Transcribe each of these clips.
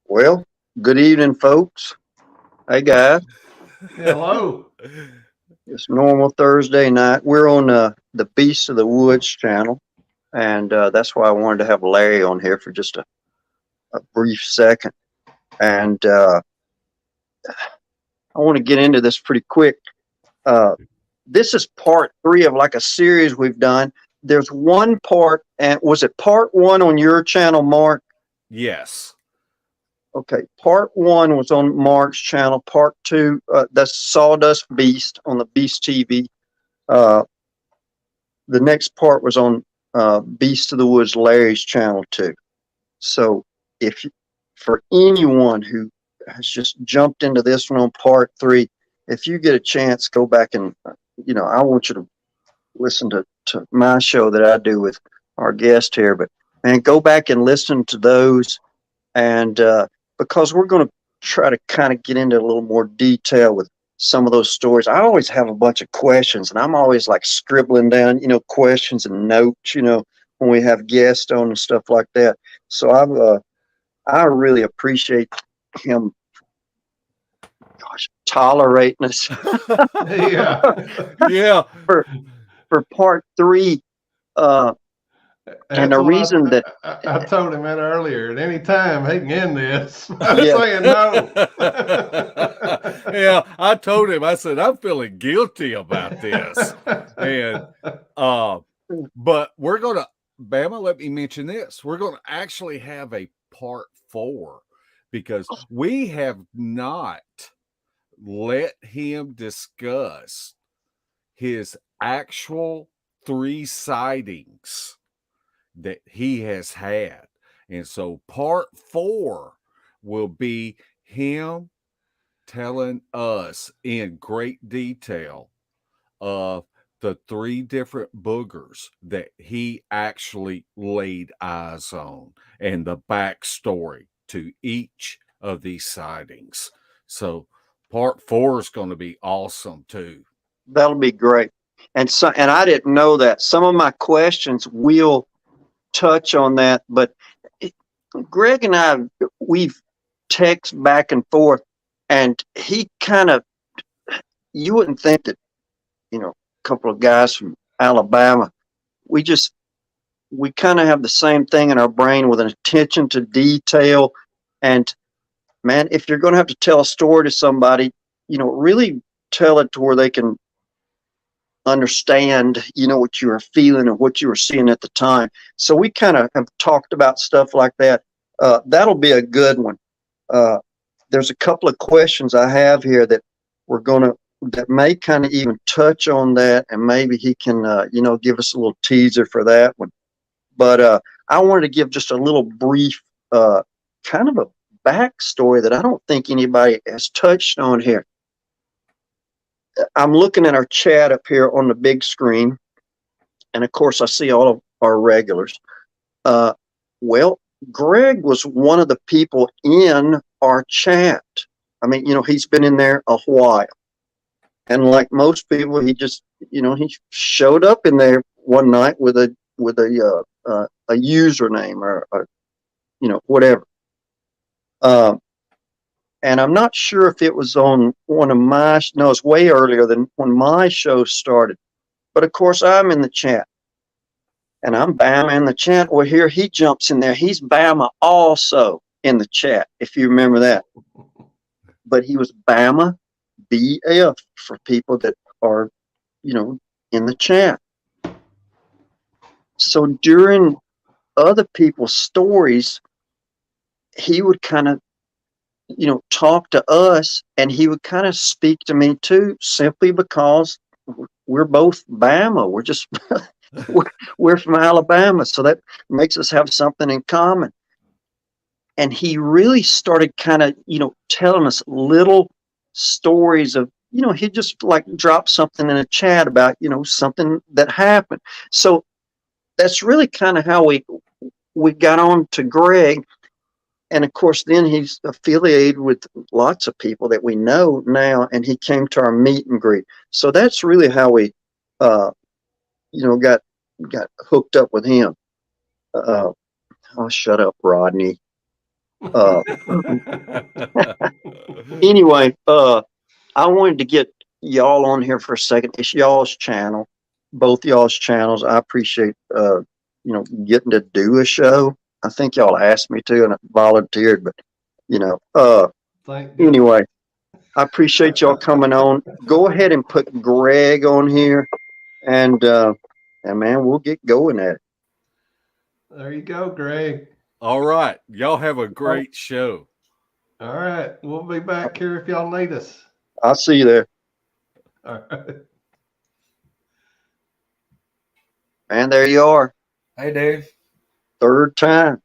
Well, good evening, folks. Hey, guys. Hello. It's normal Thursday night. We're on the Beast of the Woods channel, and that's why I wanted to have Larry on here for just a brief second. And I want to get into this pretty quick. This is part 3 of like a series we've done. There's one part, and was it part 1 on your channel, Mark? Yes. Okay, part 1 was on Mark's channel. Part 2, that's Sawdust Beast on the Beast TV. The next part was on Beast of the Woods Larry's channel too. So for anyone who has just jumped into this one on part 3, if you get a chance, go back and, I want you to listen to my show that I do with our guest here. But, man, go back and listen to those. And because we're going to try to kind of get into a little more detail with some of those stories. I always have a bunch of questions, and I'm always like scribbling down, questions and notes, when we have guests on and stuff like that. So I really appreciate him, tolerating us. Yeah. For part 3. And the reason that I told him that earlier, at any time he can end this. I'm saying no. Yeah, I told him, I said, I'm feeling guilty about this. And but we're gonna, Bama, let me mention this. We're gonna actually have a part 4 because we have not let him discuss his actual 3 sightings that he has had. And so part 4 will be him telling us in great detail of the 3 different boogers that he actually laid eyes on and the backstory to each of these sightings. So part 4 is going to be awesome too. That'll be great. And I didn't know that. Some of my questions will touch on that, but Greg and I, we've texted back and forth, and he kind of, you wouldn't think that, a couple of guys from Alabama, we kind of have the same thing in our brain with an attention to detail. And man, if you're going to have to tell a story to somebody, really tell it to where they can understand, what you were feeling and what you were seeing at the time. So we kind of have talked about stuff like that. That'll be a good one. There's a couple of questions I have here that that may kind of even touch on that, and maybe he can, give us a little teaser for that one. But I wanted to give just a little brief, kind of a backstory that I don't think anybody has touched on here. I'm looking at our chat up here on the big screen, and of course I see all of our regulars. Well, Greg was one of the people in our chat. I mean, he's been in there a while, and like most people, he just, he showed up in there one night with a username or whatever. And I'm not sure if it was on one of my, no, it's way earlier than when my show started. But of course, I'm in the chat. And I'm Bama in the chat. Well, here he jumps in there. He's Bama also in the chat, if you remember that. But he was Bama BF for people that are, in the chat. So during other people's stories, he would kind of, talk to us, and he would kind of speak to me too, simply because we're both Bama. We're just, we're from Alabama. So that makes us have something in common. And he really started kind of, telling us little stories of, he'd just like drop something in a chat about, something that happened. So that's really kind of how we got on to Greg. And of course, then he's affiliated with lots of people that we know now, and he came to our meet and greet. So that's really how we, got hooked up with him. Oh, shut up, Rodney. Anyway, I wanted to get y'all on here for a second. It's y'all's channel, both y'all's channels. I appreciate, getting to do a show. I think y'all asked me to, and I volunteered, but anyway, I appreciate y'all coming on. Go ahead and put Greg on here, and man, we'll get going at it. There you go, Greg. All right. Y'all have a great show. All right. We'll be back here if y'all need us. I'll see you there. All right. And there you are. Hey, Dave. Third time.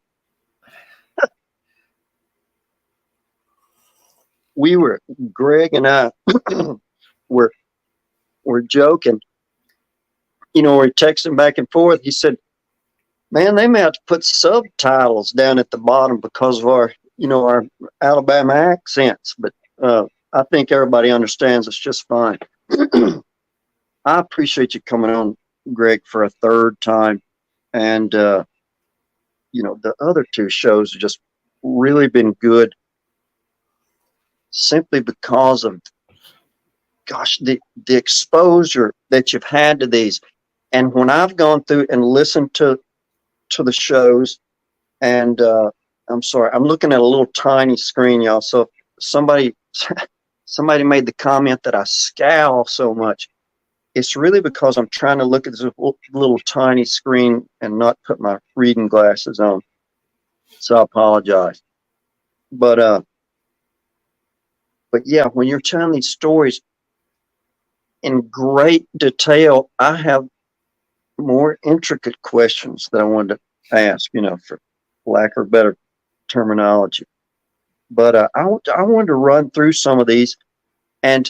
Greg and I were joking. We're texting back and forth. He said, man, they may have to put subtitles down at the bottom because of our Alabama accents. But I think everybody understands it's just fine. I appreciate you coming on, Greg, for a third time. And, the other two shows have just really been good simply because of, gosh, the exposure that you've had to these. And when I've gone through and listened to the shows, and I'm sorry, I'm looking at a little tiny screen, y'all. So if somebody made the comment that I scowl so much, it's really because I'm trying to look at this little tiny screen and not put my reading glasses on. So I apologize. But yeah, when you're telling these stories in great detail, I have more intricate questions that I wanted to ask, for lack of better terminology. But I wanted to run through some of these, and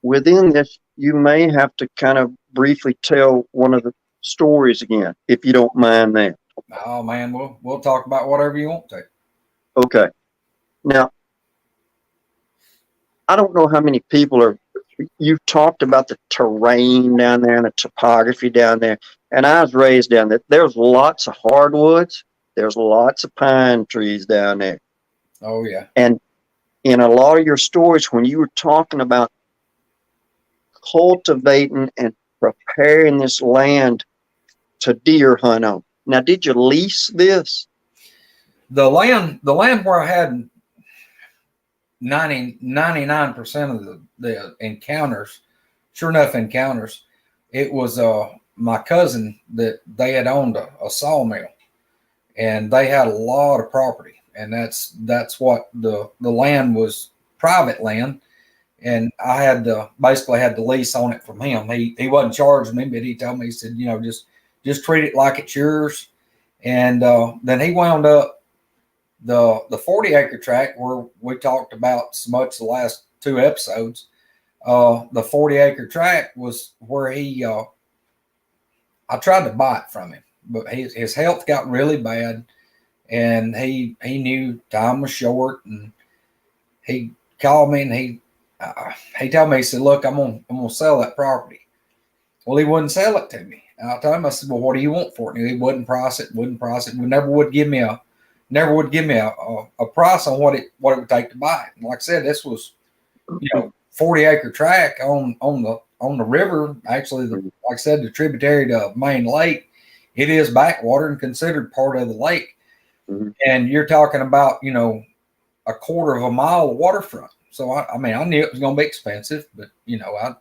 within this, you may have to kind of briefly tell one of the stories again, if you don't mind that. Oh man, we'll talk about whatever you want to. Okay. Now, I don't know how many people you've talked about the terrain down there and the topography down there. And I was raised down there. There's lots of hardwoods. There's lots of pine trees down there. Oh yeah. And in a lot of your stories, when you were talking about cultivating and preparing this land to deer hunt on. Now, did you lease this? The land where I had 99% of the encounters, sure enough encounters, it was my cousin that they had owned a sawmill, and they had a lot of property, and that's what the land was, private land, and I had basically had the lease on it from him. He wasn't charging me, but he told me, he said, just treat it like it's yours. And then he wound up the 40-acre tract where we talked about so much the last two episodes. The 40-acre tract was where I tried to buy it from him, but his health got really bad, and he knew time was short, and he called me, and he told me, he said, look, I'm gonna sell that property. Well, he wouldn't sell it to me. And I told him, I said, well, what do you want for it? And he wouldn't price it. Never would give me a price on what it would take to buy it. And like I said, this was, 40-acre tract on the river. Actually, like I said, the tributary to Main Lake, it is backwater and considered part of the lake. Mm-hmm. And you're talking about, a quarter of a mile of waterfront. So I knew it was going to be expensive, but I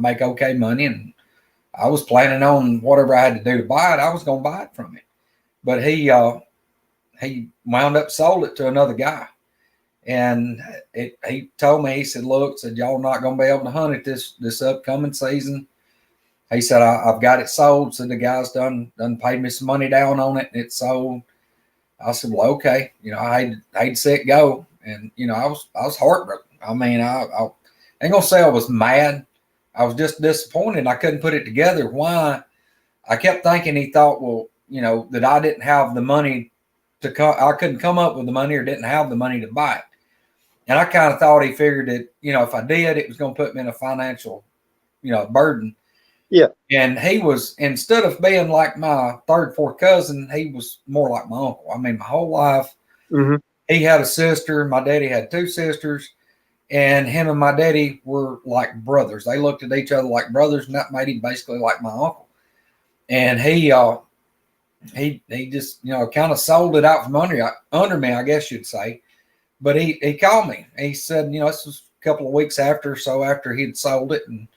make okay money, and I was planning on whatever I had to do to buy it, I was going to buy it from him. But he wound up sold it to another guy. And he told me, he said, look, said, y'all not going to be able to hunt it this upcoming season. He said, I've got it sold. So the guy's done paid me some money down on it, and it's sold. I said, well, okay. You know, I hate to see it go. And, you know, I was heartbroken. I mean, I ain't going to say I was mad. I was just disappointed. I couldn't put it together. Why? I kept thinking he thought, well, you know, that I didn't have the money I couldn't come up with the money or didn't have the money to buy it. And I kind of thought he figured that, you know, if I did, it was going to put me in a financial, you know, burden. Yeah. And he was, instead of being like my third, fourth cousin, he was more like my uncle. I mean, my whole life, he had a sister. My daddy had two sisters, and him and my daddy were like brothers. They looked at each other like brothers, and that made him basically like my uncle. And he just, you know, kind of sold it out from under me, I guess you'd say. But he called me. He said, you know, this was a couple of weeks after he'd sold it, and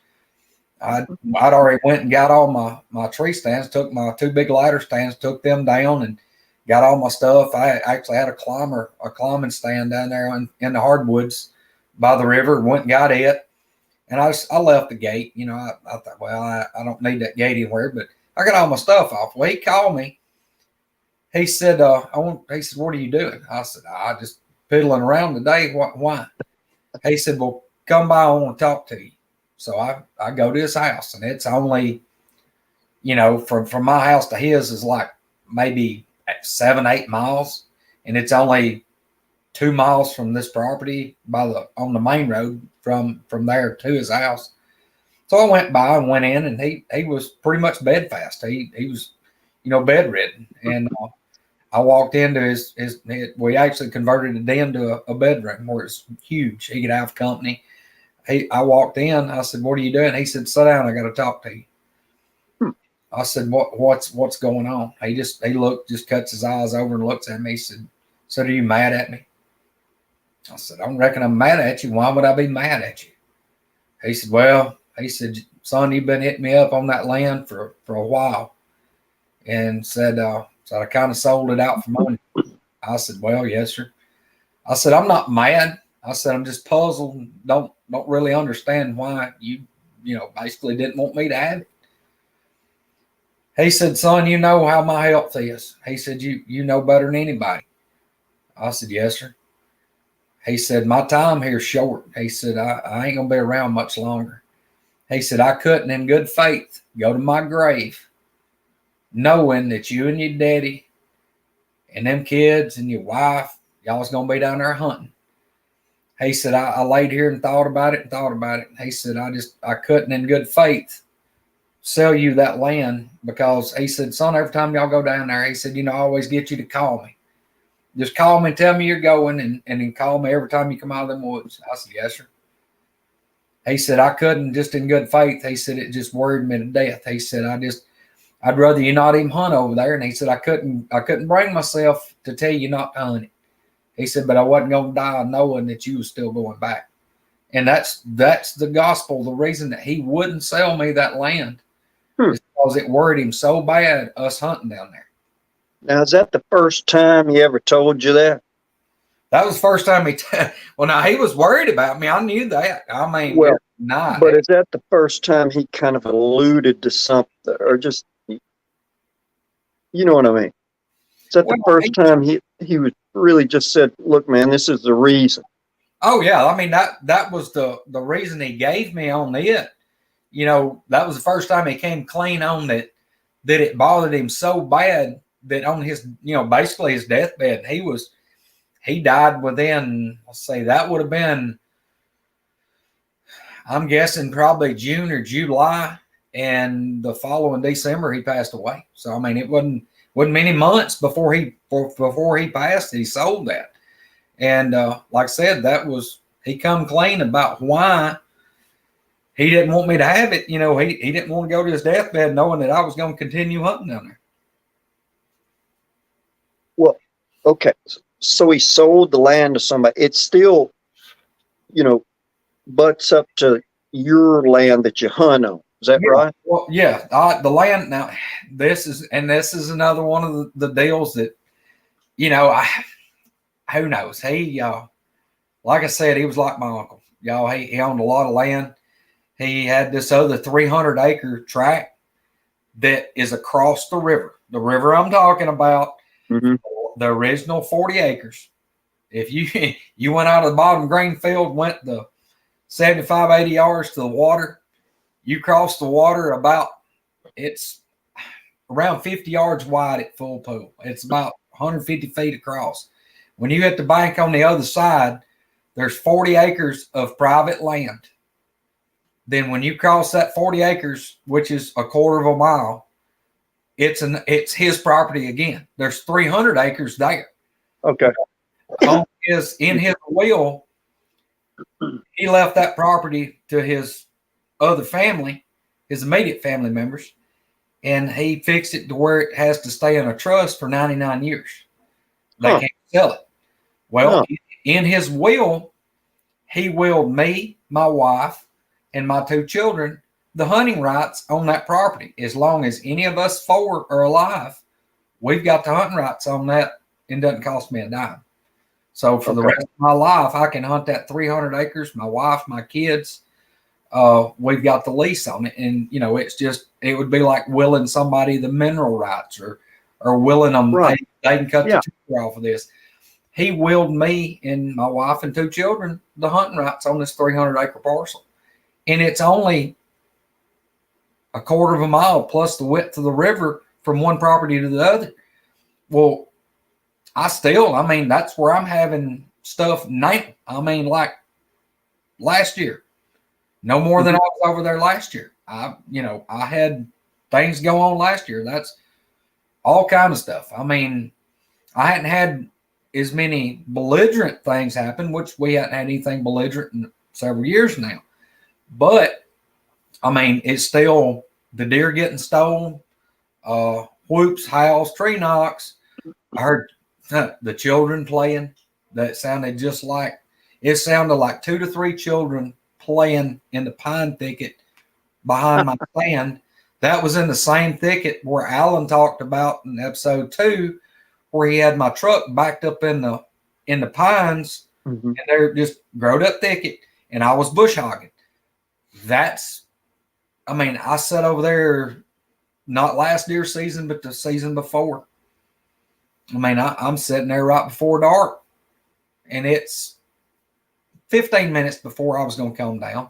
I'd already went and got all my tree stands, took my two big ladder stands, took them down, and got all my stuff. I actually had a climbing stand down there in the hardwoods by the river. Went and got it, and I left the gate. You know, I thought, well, I don't need that gate anywhere, but I got all my stuff off. Well, he called me. He said, he said, what are you doing? I said, I just piddling around today. Why? He said, well, come by. I want to talk to you. So I go to his house, and it's only, you know, from my house to his is like maybe 7-8 miles, and it's only 2 miles from this property on the main road from there to his house. So I went by and went in, and he was pretty much bedfast. He was, you know, bedridden, and I walked into his we actually converted it into a bedroom where it's huge. He could have company. I walked in. I said, what are you doing? He said, sit down. I got to talk to you. I said, what's going on? He just cuts his eyes over and looks at me. He said, so are you mad at me? I said, I don't reckon I'm mad at you. Why would I be mad at you? He said, well, he said, son, you've been hitting me up on that land for a while. And said, so I kind of sold it out for money. I said, well, yes, sir. I said, I'm not mad. I said, I'm just puzzled and don't really understand why you know, basically didn't want me to have it. He said, son, you know how my health is. He said, you know better than anybody. I said, yes, sir. He said, my time here's short. He said, I ain't going to be around much longer. He said, I couldn't in good faith go to my grave knowing that you and your daddy and them kids and your wife, y'all was going to be down there hunting. He said, I laid here and thought about it. He said, I couldn't in good faith sell you that land because he said, son, every time y'all go down there, he said, you know, I always get you to call me. Just call me and tell me you're going and then call me every time you come out of them woods. I said, yes, sir. He said, I couldn't just in good faith. He said, it just worried me to death. He said, I'd rather you not even hunt over there. And he said, I couldn't bring myself to tell you not to hunt it. He said, but I wasn't going to die knowing that you was still going back. And that's the gospel. The reason that he wouldn't sell me that land is because it worried him so bad, us hunting down there. Now, is that the first time he ever told you that? That was the first time well, now he was worried about me. I knew that. I mean, well, not. But is that the first time he kind of alluded to something or just, you know what I mean? Is that the first time he was really just said, look, man, this is the reason? Oh, yeah. I mean, that was the reason he gave me on it. You know, that was the first time he came clean on that it bothered him so bad that on his, you know, basically his deathbed, he died within, let's say that would have been, I'm guessing probably June or July, and the following December he passed away. So, I mean, it wasn't many months before he passed, he sold that. And like I said, he come clean about why he didn't want me to have it. You know, he didn't want to go to his deathbed knowing that I was going to continue hunting down there. Well, okay. So he sold the land to somebody. It's still, you know, butts up to your land that you hunt on. Is that right? Well, yeah, the land now. This is another one of the deals that, who knows? He, like I said, he was like my uncle. Y'all, he owned a lot of land. He had this other 300-acre tract that is across the river. The river I'm talking about, Mm-hmm. the original 40 acres. If you went out of the bottom green field, went the 75, 80 yards to the water, you crossed the water it's around 50 yards wide at full pool. It's about 150 feet across. When you hit the bank on the other side, there's 40 acres of private land. Then when you cross that 40 acres, which is a quarter of a mile, it's his property again. There's 300 acres there. Okay. In his will, he left that property to his other family, his immediate family members, and he fixed it to where it has to stay in a trust for 99 years. They can't sell it. Well, in his will, he willed me, my wife, and my 2 children the hunting rights on that property. As long as any of us 4 are alive, we've got the hunting rights on that. It doesn't cost me a dime. So for the rest of my life, I can hunt that 300 acres. My wife, my kids, we've got the lease on it. And, it's just, it would be like willing somebody the mineral rights or willing them, hey, they can cut the timber off of this. He willed me and my wife and 2 children the hunting rights on this 300-acre parcel. And it's only a quarter of a mile plus the width of the river from one property to the other. Well, that's where I'm having stuff now. Like last year, no more than I was over there last year. I had things go on last year. That's all kind of stuff. I hadn't had as many belligerent things happen, which we hadn't had anything belligerent in several years now. But it's still the deer getting stolen, whoops, howls, tree knocks. I heard the children playing. That sounded like 2 to 3 children playing in the pine thicket behind my stand. That was in the same thicket where Alan talked about in episode 2, where he had my truck backed up in the pines, and they're just growed up thicket, and I was bush hogging. I sat over there not last deer season, but the season before. I'm sitting there right before dark, and it's 15 minutes before I was going to come down.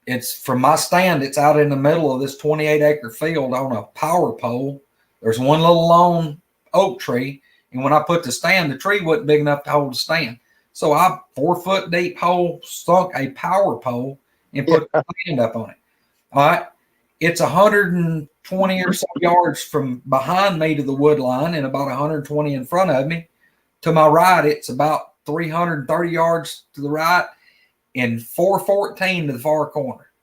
It's from my stand. It's out in the middle of this 28-acre field on a power pole. There's one little lone oak tree, and when I put the stand, the tree wasn't big enough to hold the stand. So I 4-foot deep hole sunk a power pole and put the stand up on it. All right. It's 120 or so yards from behind me to the wood line and about 120 in front of me. To my right, it's about 330 yards to the right and 414 to the far corner.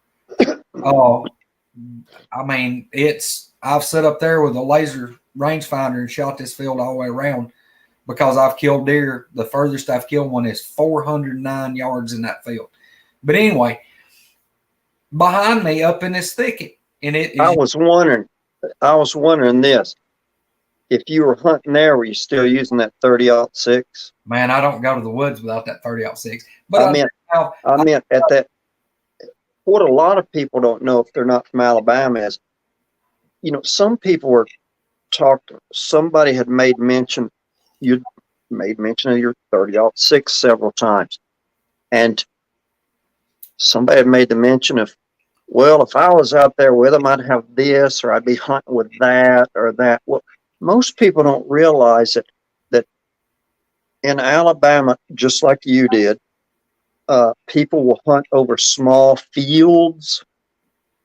I've set up there with a laser rangefinder and shot this field all the way around because I've killed deer. The furthest I've killed one is 409 yards in that field. But anyway, behind me up in this thicket, and I was wondering this. If you were hunting there, were you still using that 30-06? Man, I don't go to the woods without that 30-06. But I meant at that. What a lot of people don't know if they're not from Alabama is, some people were somebody had made mention, you made mention of your 30-06 several times. And somebody had made the mention of, well, if I was out there with them, I'd have this, or I'd be hunting with that or that. Well, most people don't realize that in Alabama, just like you did, people will hunt over small fields,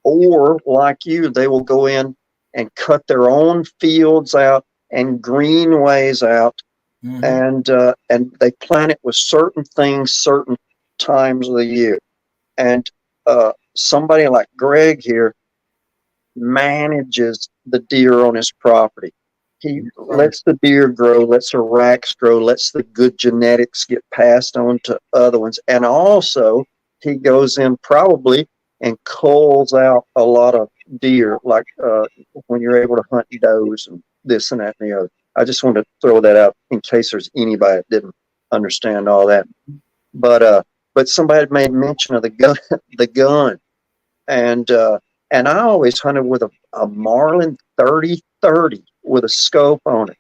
or like you, they will go in and cut their own fields out and greenways out, and they plant it with certain things, certain times of the year. And somebody like Greg here manages the deer on his property. He lets the deer grow, lets the racks grow, lets the good genetics get passed on to other ones. And also, he goes in probably and culls out a lot of deer, like when you're able to hunt does and this and that and the other. I just wanted to throw that out in case there's anybody that didn't understand all that. But somebody had made mention of the gun, the gun, and I always hunted with a Marlin 30-30 with a scope on it,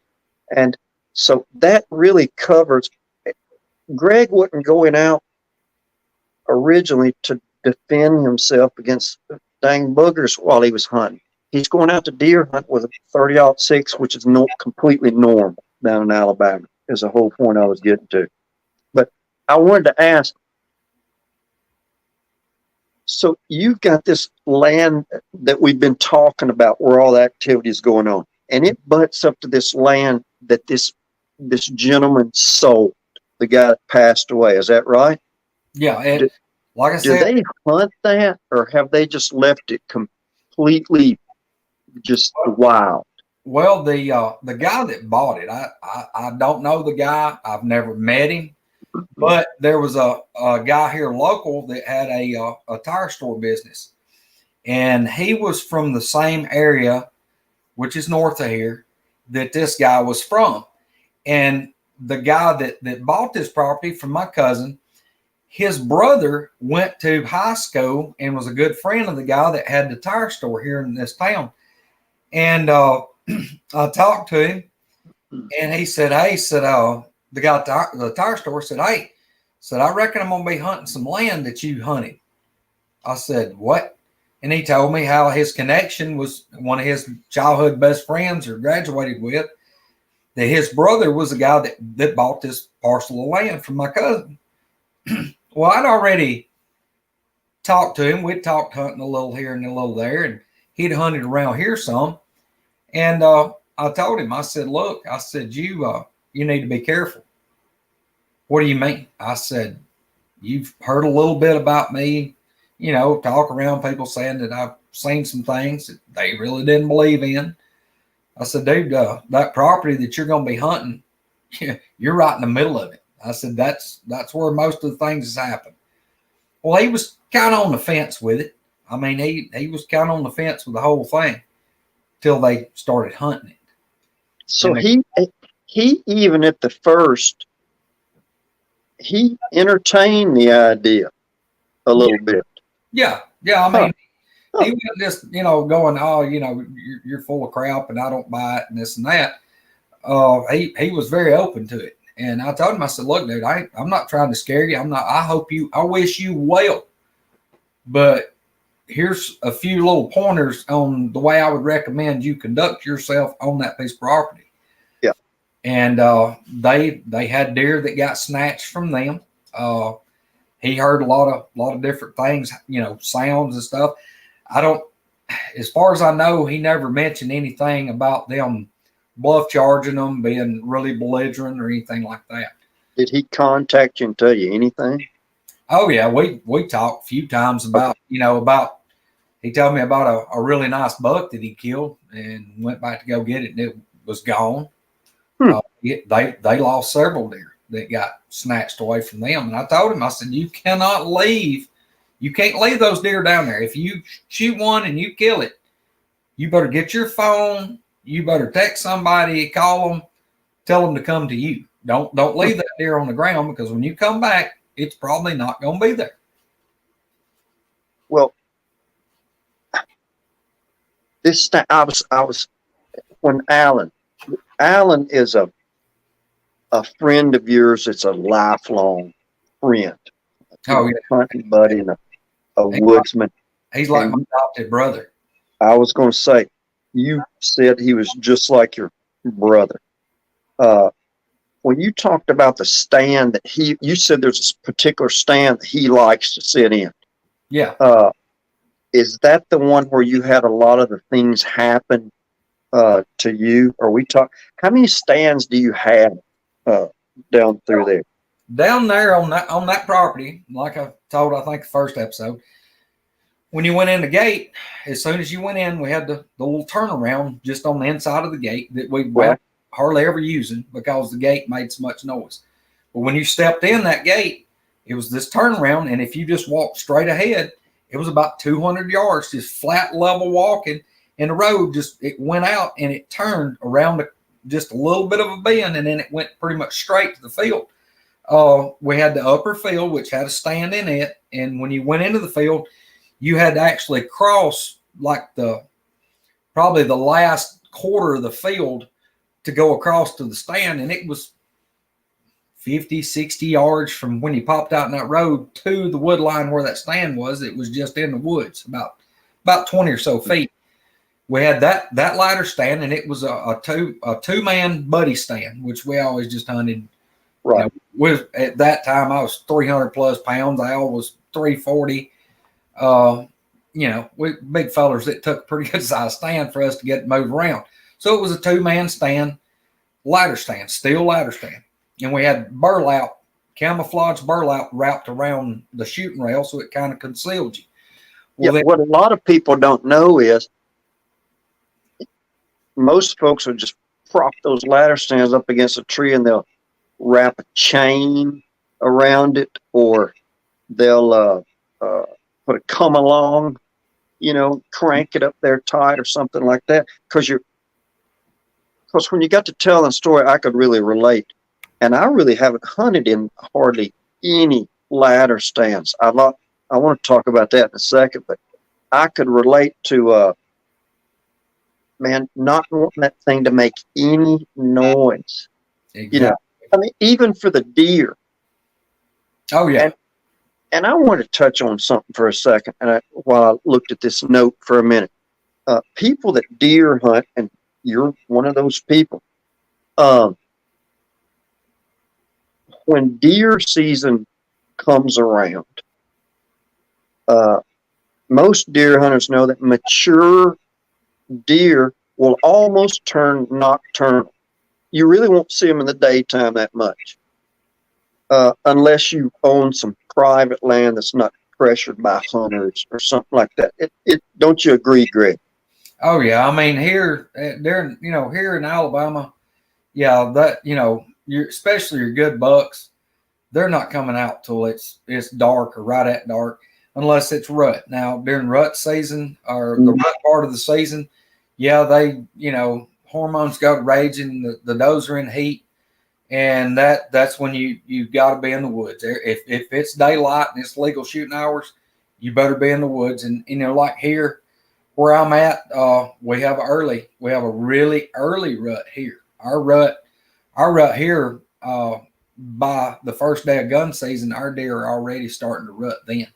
and so that really covers. Greg wasn't going out originally to defend himself against dang boogers while he was hunting. He's going out to deer hunt with a 30-06, which is completely normal down in Alabama, is the whole point I was getting to. But I wanted to ask, so you've got this land that we've been talking about where all the activity is going on, and it butts up to this land that this gentleman sold, the guy that passed away. Is that right? Yeah. Like I Do said, they hunt that, or have they just left it completely just wild? well, the guy that bought it, I don't know the guy. I've never met him, but there was a guy here local that had a tire store business, and he was from the same area, which is north of here, that this guy was from. And the guy that bought this property from my cousin, his brother went to high school and was a good friend of the guy that had the tire store here in this town. And I talked to him, and he said, "Hey," said the guy at the tire store said, "Hey," said, "I reckon I'm gonna be hunting some land that you hunted." I said, "What?" And he told me how his connection was one of his childhood best friends or graduated with, that his brother was the guy that bought this parcel of land from my cousin. Well, I'd already talked to him. We'd talked hunting a little here and a little there, and he'd hunted around here some. And I told him, I said, "Look," I said, you need to be careful." "What do you mean?" I said, "You've heard a little bit about me, talk around, people saying that I've seen some things that they really didn't believe in." I said, "Dude, that property that you're going to be hunting, you're right in the middle of it." I said, that's where most of the things has happened." Well, he was kind of on the fence with it. I mean, he was kind of on the fence with the whole thing till they started hunting it. So he even at the first, he entertained the idea a little bit. Yeah. I mean, he wasn't just, going, "Oh, you're full of crap and I don't buy it," and this and that. He was very open to it. And I told him, I said, "Look, dude, I'm not trying to scare you. I wish you well. But here's a few little pointers on the way I would recommend you conduct yourself on that piece of property." Yeah. And they had deer that got snatched from them. He heard a lot of different things, sounds and stuff. As far as I know, he never mentioned anything about them bluff charging them, being really belligerent or anything like that. Did he contact you and tell you anything? Oh yeah, we talked a few times about, he told me about a really nice buck that he killed and went back to go get it, and it was gone. They lost several deer that got snatched away from them. And I told him, I said, you can't leave those deer down there. If you shoot one and you kill it, you better get your phone. You better text somebody, call them, tell them to come to you. Don't leave that deer on the ground, because when you come back, it's probably not going to be there. Well, I was when Alan is a friend of yours. It's a lifelong friend. Oh, yeah. Hunting buddy and a woodsman. He's like my adopted brother. I was going to say, you said he was just like your brother. When you talked about the stand that you said there's a particular stand that he likes to sit in. Yeah. Is that the one where you had a lot of the things happen to you? Or how many stands do you have down through there? Down there on that property, like I told, I think the first episode, when you went in the gate, as soon as you went in, we had the little turnaround just on the inside of the gate that we were hardly ever using because the gate made so much noise. But when you stepped in that gate, it was this turnaround, and if you just walked straight ahead, It was about 200 yards, just flat level walking, and the road it went out and it turned around just a little bit of a bend, and then it went pretty much straight to the field. We had the upper field, which had a stand in it, and when you went into the field, you had to actually cross like probably the last quarter of the field to go across to the stand, and it was 50, 60 yards from when you popped out in that road to the wood line where that stand was. It was just in the woods, about 20 or so feet. We had that ladder stand, and it was a two-man buddy stand, which we always just hunted. Right. At that time, I was 300 plus pounds. Al was 340. We big fellers, it took a pretty good size stand for us to get moved around. So it was a two-man stand, ladder stand, steel ladder stand. And we had burlap, camouflage burlap wrapped around the shooting rail, so it kind of concealed you. Well, what a lot of people don't know is most folks will just prop those ladder stands up against a tree and they'll wrap a chain around it, or they'll put a come along, crank it up there tight or something like that. Because when you got to telling the story, I could really relate. And I really haven't hunted in hardly any ladder stands. I want to talk about that in a second, but I could relate to, not wanting that thing to make any noise. exactly. I mean, even for the deer. Oh, yeah. And I want to touch on something for a second, while I looked at this note for a minute. People that deer hunt, and you're one of those people, when deer season comes around, most deer hunters know that mature deer will almost turn nocturnal. You really won't see them in the daytime that much, unless you own some private land that's not pressured by hunters or something like that. Don't you agree, Greg? Oh, yeah. I mean, here in Alabama, yeah, especially your good bucks, they're not coming out till it's dark or right at dark, unless it's rut. Now, during rut season or the rut part of the season, yeah, they, hormones go raging, the does are in heat, and that's when you got to be in the woods. If it's daylight and it's legal shooting hours, you better be in the woods. And like here where I'm at, we have a really early rut here. Our rut here, by the first day of gun season, our deer are already starting to rut then.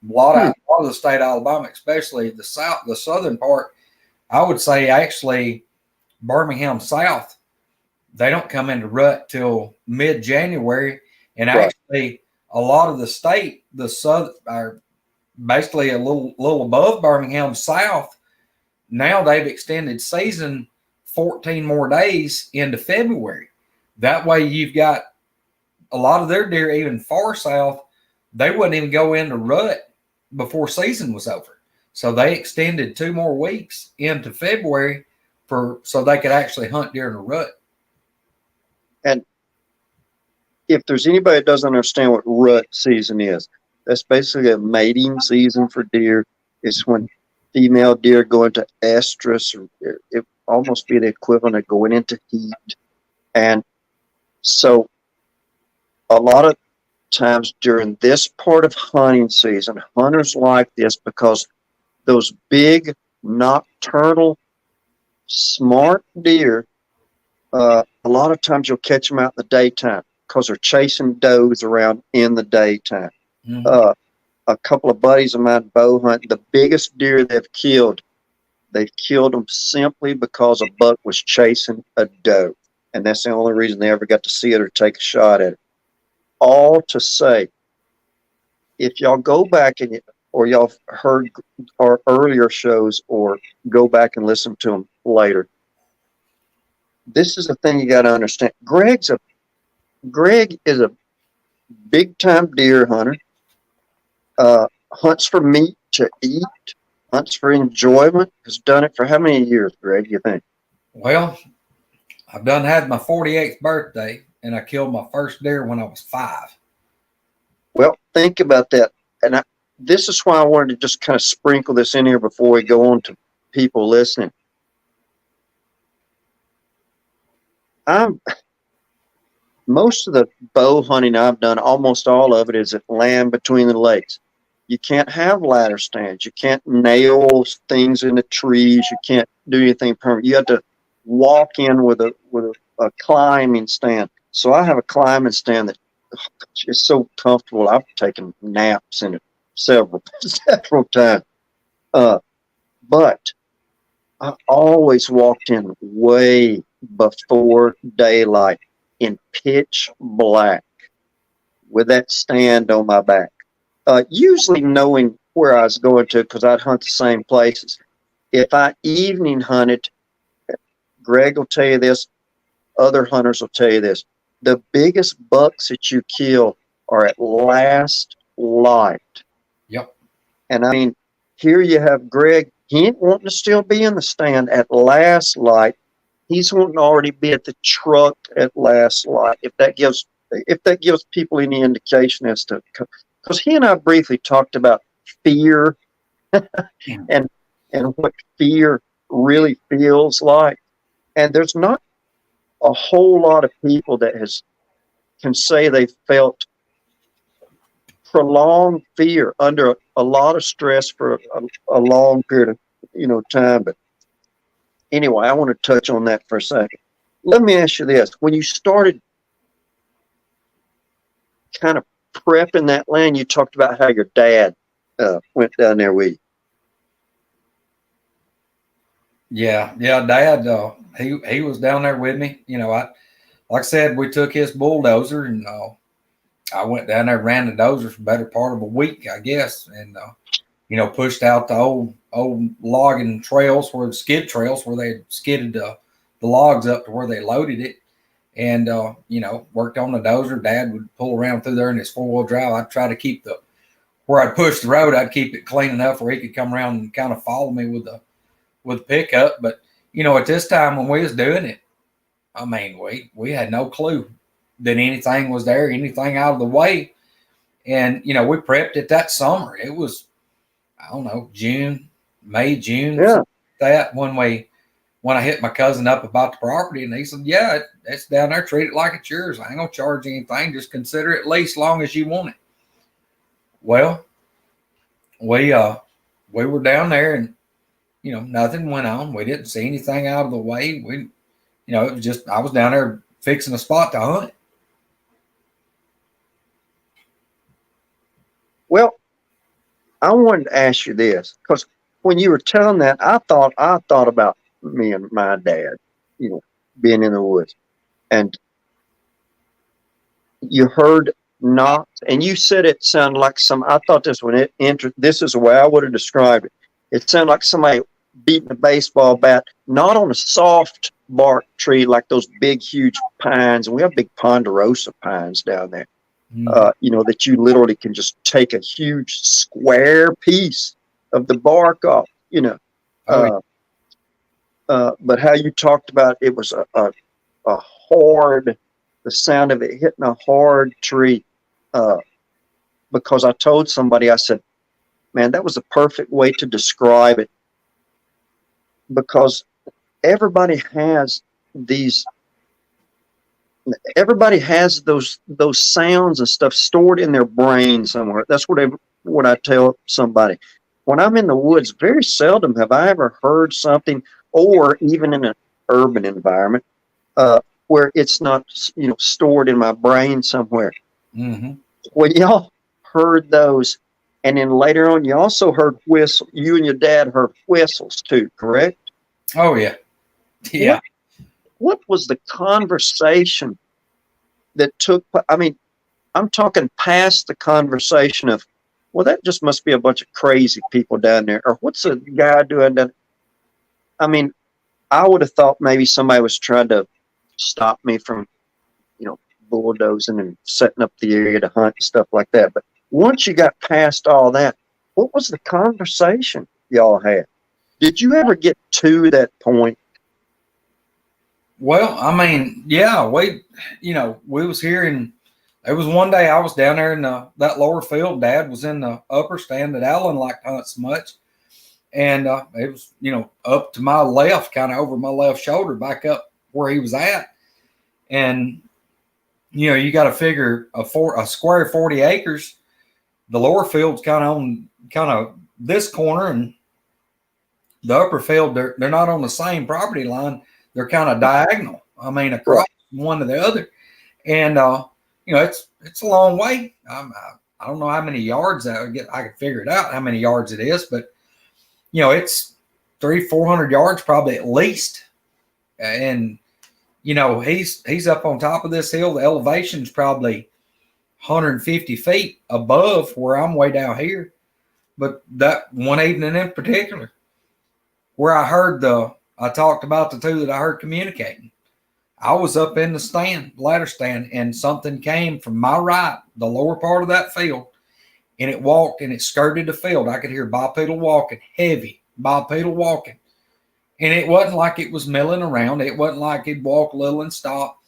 A lot of the state of Alabama, especially the southern part, I would say actually Birmingham South, they don't come into rut till mid-January. And actually a lot of the state, the south, are basically a little above Birmingham South. Now they've extended season 14 more days into February. That way you've got a lot of their deer, even far south, they wouldn't even go into rut before season was over. So they extended 2 more weeks into February so they could actually hunt during the rut. And if there's anybody that doesn't understand what rut season is, that's basically a mating season for deer. It's when female deer go into estrus, or it almost be the equivalent of going into heat. And so a lot of times during this part of hunting season, hunters like this because those big nocturnal smart deer, a lot of times you'll catch them out in the daytime because they're chasing does around in the daytime. Mm-hmm. A couple of buddies of mine bow hunt, the biggest deer they've killed them simply because a buck was chasing a doe, and that's the only reason they ever got to see it or take a shot at it. All to say, if y'all go back or y'all heard our earlier shows or go back and listen to them later, this is the thing you got to understand. Greg is a big time deer hunter. Hunts for meat to eat, hunts for enjoyment. Has done it for how many years, Greg, do you think? Well, I've done had my 48th birthday, and I killed my first deer when I was 5. Well, think about that. And this is why I wanted to just kind of sprinkle this in here before we go on to people listening. Most of the bow hunting I've done, almost all of it is at land between the lakes. You can't have ladder stands. You can't nail things in the trees. You can't do anything permanent. You have to walk in with a climbing stand. So I have a climbing stand that is so comfortable. I've taken naps in it several times. But I always walked in way before daylight in pitch black with that stand on my back. Usually knowing where I was going to, because I'd hunt the same places. If I evening hunted, Greg will tell you this, other hunters will tell you this, the biggest bucks that you kill are at last light. Yep. And I mean, here you have Greg, he ain't wanting to still be in the stand at last light. He's wanting to already be at the truck at last light. If that gives people any indication as to, because he and I briefly talked about fear and what fear really feels like. And there's not a whole lot of people that can say they felt prolonged fear under a lot of stress for a long period of time. But anyway, I want to touch on that for a second. Let me ask you this. When you started kind of prepping that land, you talked about how your dad went down there with you. Yeah, Dad, he was down there with me. Like I said, we took his bulldozer and I went down there, ran the dozer for the better part of a week, I guess, and pushed out the old logging trails, where the skid trails, where they skidded the logs up to where they loaded it, and worked on the dozer. Dad would pull around through there in his 4-wheel drive. I'd try to keep where I'd push the road, I'd keep it clean enough where he could come around and kind of follow me with the pickup. But at this time when we was doing it, I mean, we had no clue that anything was there, anything out of the way. And we prepped it that summer. It was, I don't know, May, June, Yeah. that when I hit my cousin up about the property, and he said, "Yeah, it's down there. Treat it like it's yours. I ain't gonna charge you anything. Just consider it lease long as you want it." Well, we were down there, and nothing went on. We didn't see anything out of the way. It was just, I was down there fixing a spot to hunt. Well, I wanted to ask you this, because when you were telling that, I thought about me and my dad, being in the woods, and you heard knocks, and you said it sounded like I thought this when it entered. This is the way I would have described it. It sounded like somebody beating a baseball bat, not on a soft bark tree like those big, huge pines. And we have big ponderosa pines down there. That you literally can just take a huge square piece of the bark off, but how you talked about it was a hard, the sound of it hitting a hard tree, because I told somebody, I said, man, that was the perfect way to describe it, because everybody has those sounds and stuff stored in their brain somewhere. That's what I tell somebody. When I'm in the woods, very seldom have I ever heard something, or even in an urban environment, where it's not, stored in my brain somewhere. Mm-hmm. Well, y'all heard those, and then later on, you also heard whistle. You and your dad heard whistles too, correct? Oh yeah, yeah. What was the conversation that took? I mean, I'm talking past the conversation of, well, that just must be a bunch of crazy people down there, or what's a guy doing down? I mean, I would have thought maybe somebody was trying to stop me from, bulldozing and setting up the area to hunt and stuff like that. But once you got past all that, what was the conversation y'all had? Did you ever get to that point? Well, I mean, yeah, we was hearing There was one day I was down there in that lower field. Dad was in the upper stand that Alan liked to hunt so much. And it was, up to my left, kind of over my left shoulder, back up where he was at. And, you got to figure a square 40 acres. The lower field's kind of this corner, and the upper field, they're not on the same property line. They're kind of diagonal. I mean, across one to the other. And, it's a long way. I don't know how many yards I could figure it out how many yards it is, but it's 300-400 yards probably at least. And, he's up on top of this hill. The elevation's probably 150 feet above where I'm way down here. But that one evening in particular, where I talked about the two that I heard communicating. I was up in the ladder stand, and something came from my right, the lower part of that field, and it walked and it skirted the field. I could hear bipedal walking, heavy bipedal walking. And it wasn't like it was milling around. It wasn't like it'd walk a little and stop.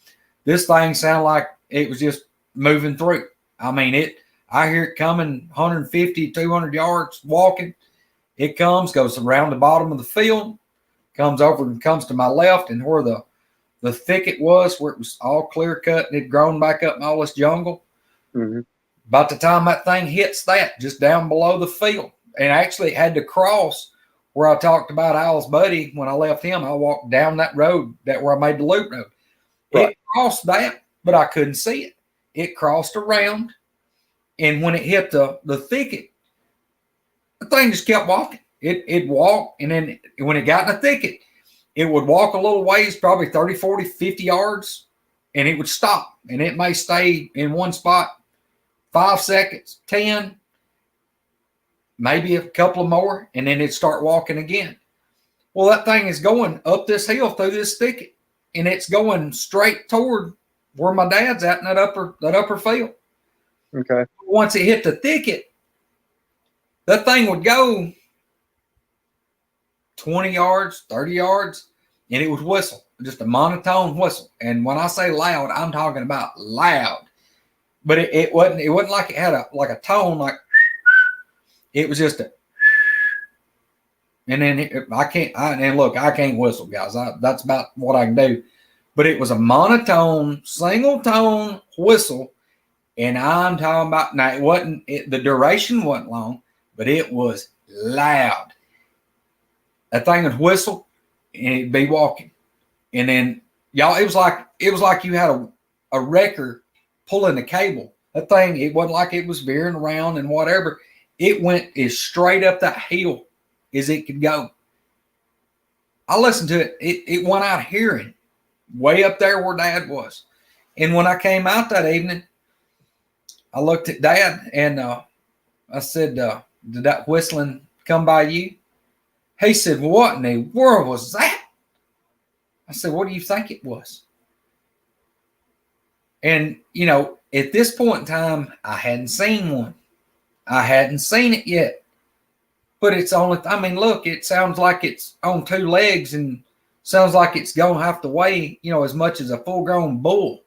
This thing sounded like it was just moving through. I mean, I hear it coming 150, 200 yards walking. It goes around the bottom of the field, comes over and comes to my left, and where the thicket was, where it was all clear cut and it grown back up in all this jungle. Mm-hmm. By the time that thing hits that, just down below the field, and actually it had to cross where I talked about Al's buddy. When I left him, I walked down that road, where I made the loop road. Right. It crossed that, but I couldn't see it. It crossed around, and when it hit the thicket, the thing just kept walking. It walked, and then when it got in the thicket, it would walk a little ways, probably 30, 40, 50 yards, and it would stop. And it may stay in one spot 5 seconds, 10, maybe a couple of more, and then it'd start walking again. Well, that thing is going up this hill through this thicket, and it's going straight toward where my dad's at in that upper field. Okay. Once it hit the thicket, that thing would go 20 yards, 30 yards, and it would whistle, just a monotone whistle. And when I say loud, I'm talking about loud. But it wasn't like it had a tone, like it was just and then I can't whistle, guys. That's about what I can do. But it was a monotone, single tone whistle. And I'm talking about, now the duration wasn't long, but it was loud. That thing would whistle and it'd be walking. And then y'all, it was like you had a wrecker pulling the cable. That thing, it wasn't like it was veering around and whatever. It went as straight up that hill as it could go. I listened to it. It went out hearing way up there where Dad was. And when I came out that evening, I looked at Dad and I said, did that whistling come by you? He said, well, what in the world was that? I said, what do you think it was? And, at this point in time, I hadn't seen one. I hadn't seen it yet. But look, it sounds like it's on 2 legs and sounds like it's going to have to weigh, as much as a full-grown bull.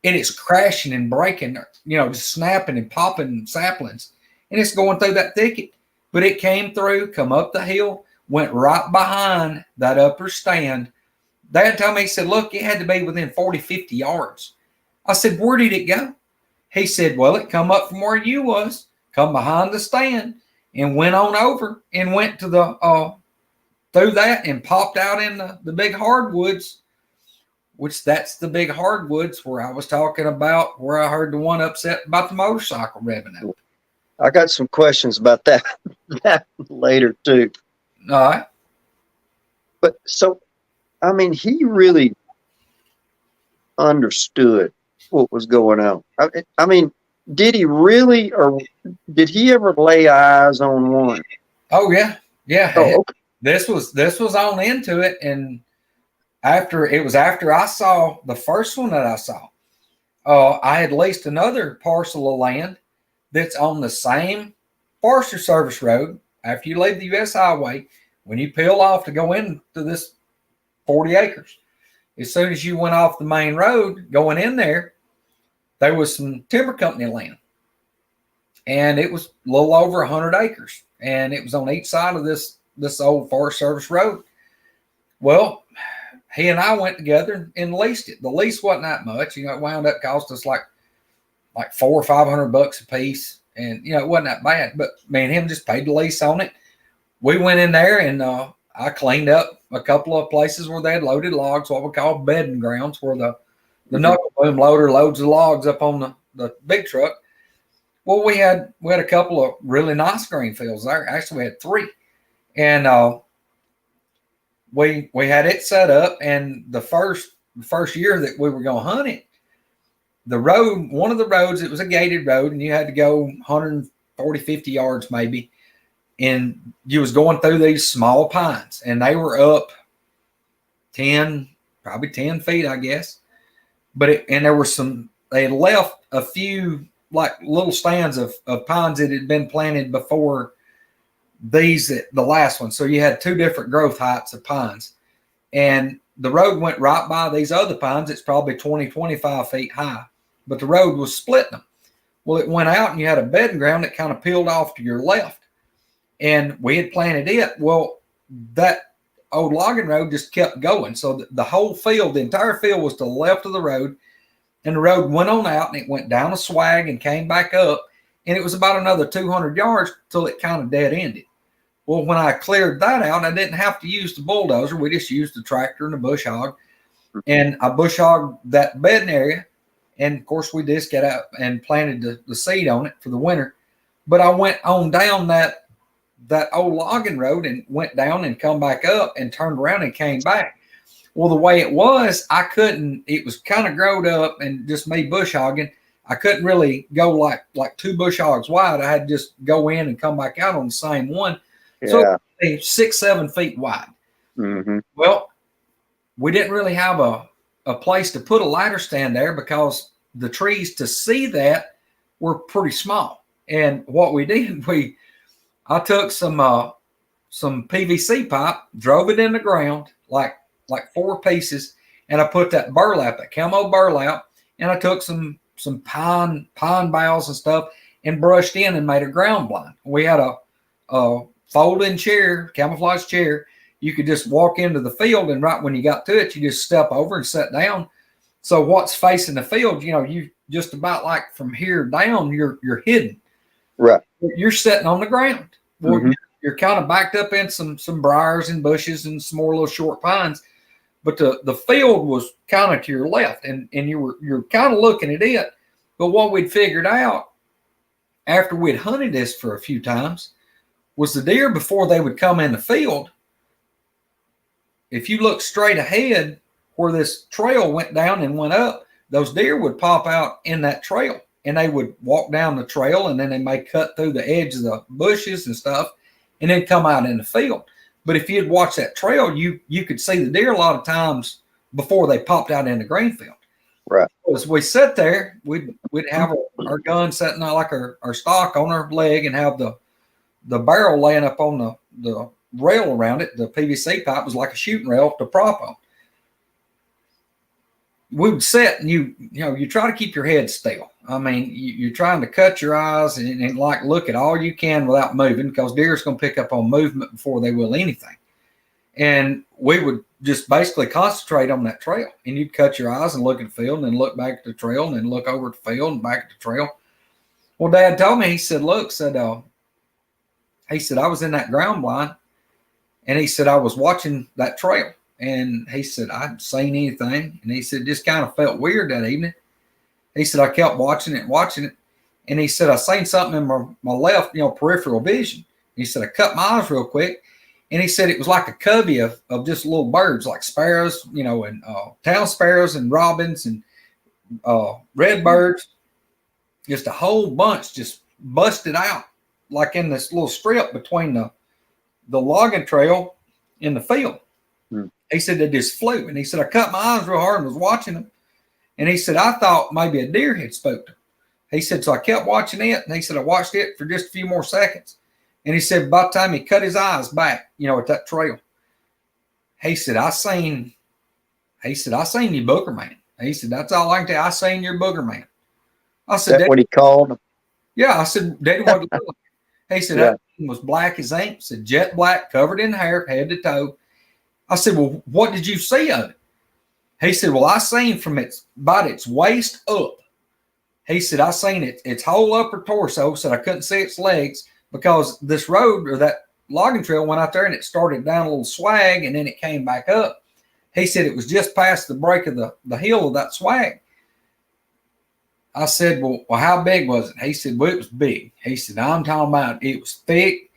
And it's crashing and breaking, just snapping and popping saplings. And it's going through that thicket. But it came through, come up the hill, went right behind that upper stand. Dad told me, he said, look, it had to be within 40, 50 yards. I said, where did it go? He said, well, it come up from where you was, come behind the stand, and went on over and went to through that and popped out in the big hardwoods, which that's the big hardwoods where I was talking about, where I heard the one upset about the motorcycle revving up. I got some questions about that later too. All right. But he really understood what was going on. Did he really, or did he ever lay eyes on one? Oh yeah. Yeah. Oh, okay. This was on into it. And after I saw the first one that I saw, I had leased another parcel of land that's on the same Forestry Service road. After you leave the U.S. Highway, when you peel off to go into this 40 acres, as soon as you went off the main road going in there, there was some timber company land, and it was a little over 100 acres, and it was on each side of this old Forest Service road. Well, he and I went together and leased it. The lease wasn't that much, you know. It wound up cost us like $400 or $500 a piece, and you know, it wasn't that bad. But me and him just paid the lease on it. We went in there and I cleaned up a couple of places where they had loaded logs, what we call bedding grounds, where the knuckle boom loader loads the logs up on the big truck. Well, we had a couple of really nice green fields there. Actually, we had 3, and we had it set up. And the first year that we were going to hunt it, the road, one of the roads, it was a gated road, and you had to go 140, 50 yards maybe, and you was going through these small pines, and they were up probably 10 feet, I guess. But and there were they had left a few like little stands of pines that had been planted before the last one. So you had 2 different growth heights of pines, and the road went right by these other pines. It's probably 20, 25 feet high, but the road was splitting them. Well, it went out, and you had a bedding ground that kind of peeled off to your left, and we had planted it. Well, that old logging road just kept going. So the whole field, the entire field was to the left of the road, and the road went on out, and it went down a swag and came back up, and it was about another 200 yards till it kind of dead ended. Well, when I cleared that out, I didn't have to use the bulldozer. We just used the tractor and the bush hog, and I bush hogged that bedding area. And of course, we just got out and planted the seed on it for the winter. But I went on down that old logging road and went down and come back up and turned around and came back. Well, the way it was, it was kind of growed up and just me bush hogging. I couldn't really go like 2 bush hogs wide. I had to just go in and come back out on the same one. Yeah. So it was 6-7 feet wide. Mm-hmm. Well, we didn't really have a place to put a ladder stand there because the trees to see that were pretty small. And what we did, I took some PVC pipe, drove it in the ground like 4 pieces, and I put that burlap, that camo burlap, and I took some pine boughs and stuff and brushed in and made a ground blind. We had a folding chair, camouflage chair. You could just walk into the field, and right when you got to it, you just step over and sit down. So what's facing the field, you know, you just about like from here down, you're hidden. Right. You're sitting on the ground. Well, you're kind of backed up in some briars and bushes and some more little short pines, but the field was kind of to your left, and you're kind of looking at it. But what we'd figured out after we'd hunted this for a few times was the deer, before they would come in the field, if you look straight ahead where this trail went down and went up, those deer would pop out in that trail, and they would walk down the trail, and then they may cut through the edge of the bushes and stuff and then come out in the field. But if you'd watch that trail, you could see the deer a lot of times before they popped out in the green field. Right. As we sit there, we'd have our gun sitting out like our stock on our leg, and have the barrel laying up on the rail around it. The PVC pipe was like a shooting rail to prop on. We would sit, and you try to keep your head still. I mean, you're trying to cut your eyes and like look at all you can without moving, because deer's going to pick up on movement before they will anything. And we would just basically concentrate on that trail, and you'd cut your eyes and look at the field, and then look back at the trail, and then look over at the field and back at the trail. Well, Dad told me, he said, look, I was in that ground blind, and he said, I was watching that trail. And he said, I hadn't seen anything. And he said, just kind of felt weird that evening. He said, I kept watching it. And he said, I seen something in my left, peripheral vision. He said, I cut my eyes real quick. And he said, it was like a covey of just little birds, like sparrows, and town sparrows and robins and red birds. Just a whole bunch just busted out, like in this little strip between the logging trail and the field. He said they just flew. And he said, I cut my eyes real hard and was watching them. And he said, I thought maybe a deer had spoke to him. He said, so I kept watching it. And he said, I watched it for just a few more seconds. And he said, by the time he cut his eyes back, at that trail, he said, I seen you, booger man. He said, that's all I can tell you. I seen your booger man. I Is said, that what he called? yeah. I said, Daddy, what it look like? He said, Yeah. that thing was black as ink. I said, jet black, covered in hair, head to toe. I said, well, what did you see of it? He said, well, I seen from about its waist up. He said, I seen its whole upper torso. Said I couldn't see its legs because this road or that logging trail went out there and it started down a little swag and then it came back up. He said it was just past the break of the hill of that swag. I said, well, how big was it? He said, well, it was big. He said, I'm talking about it was thick.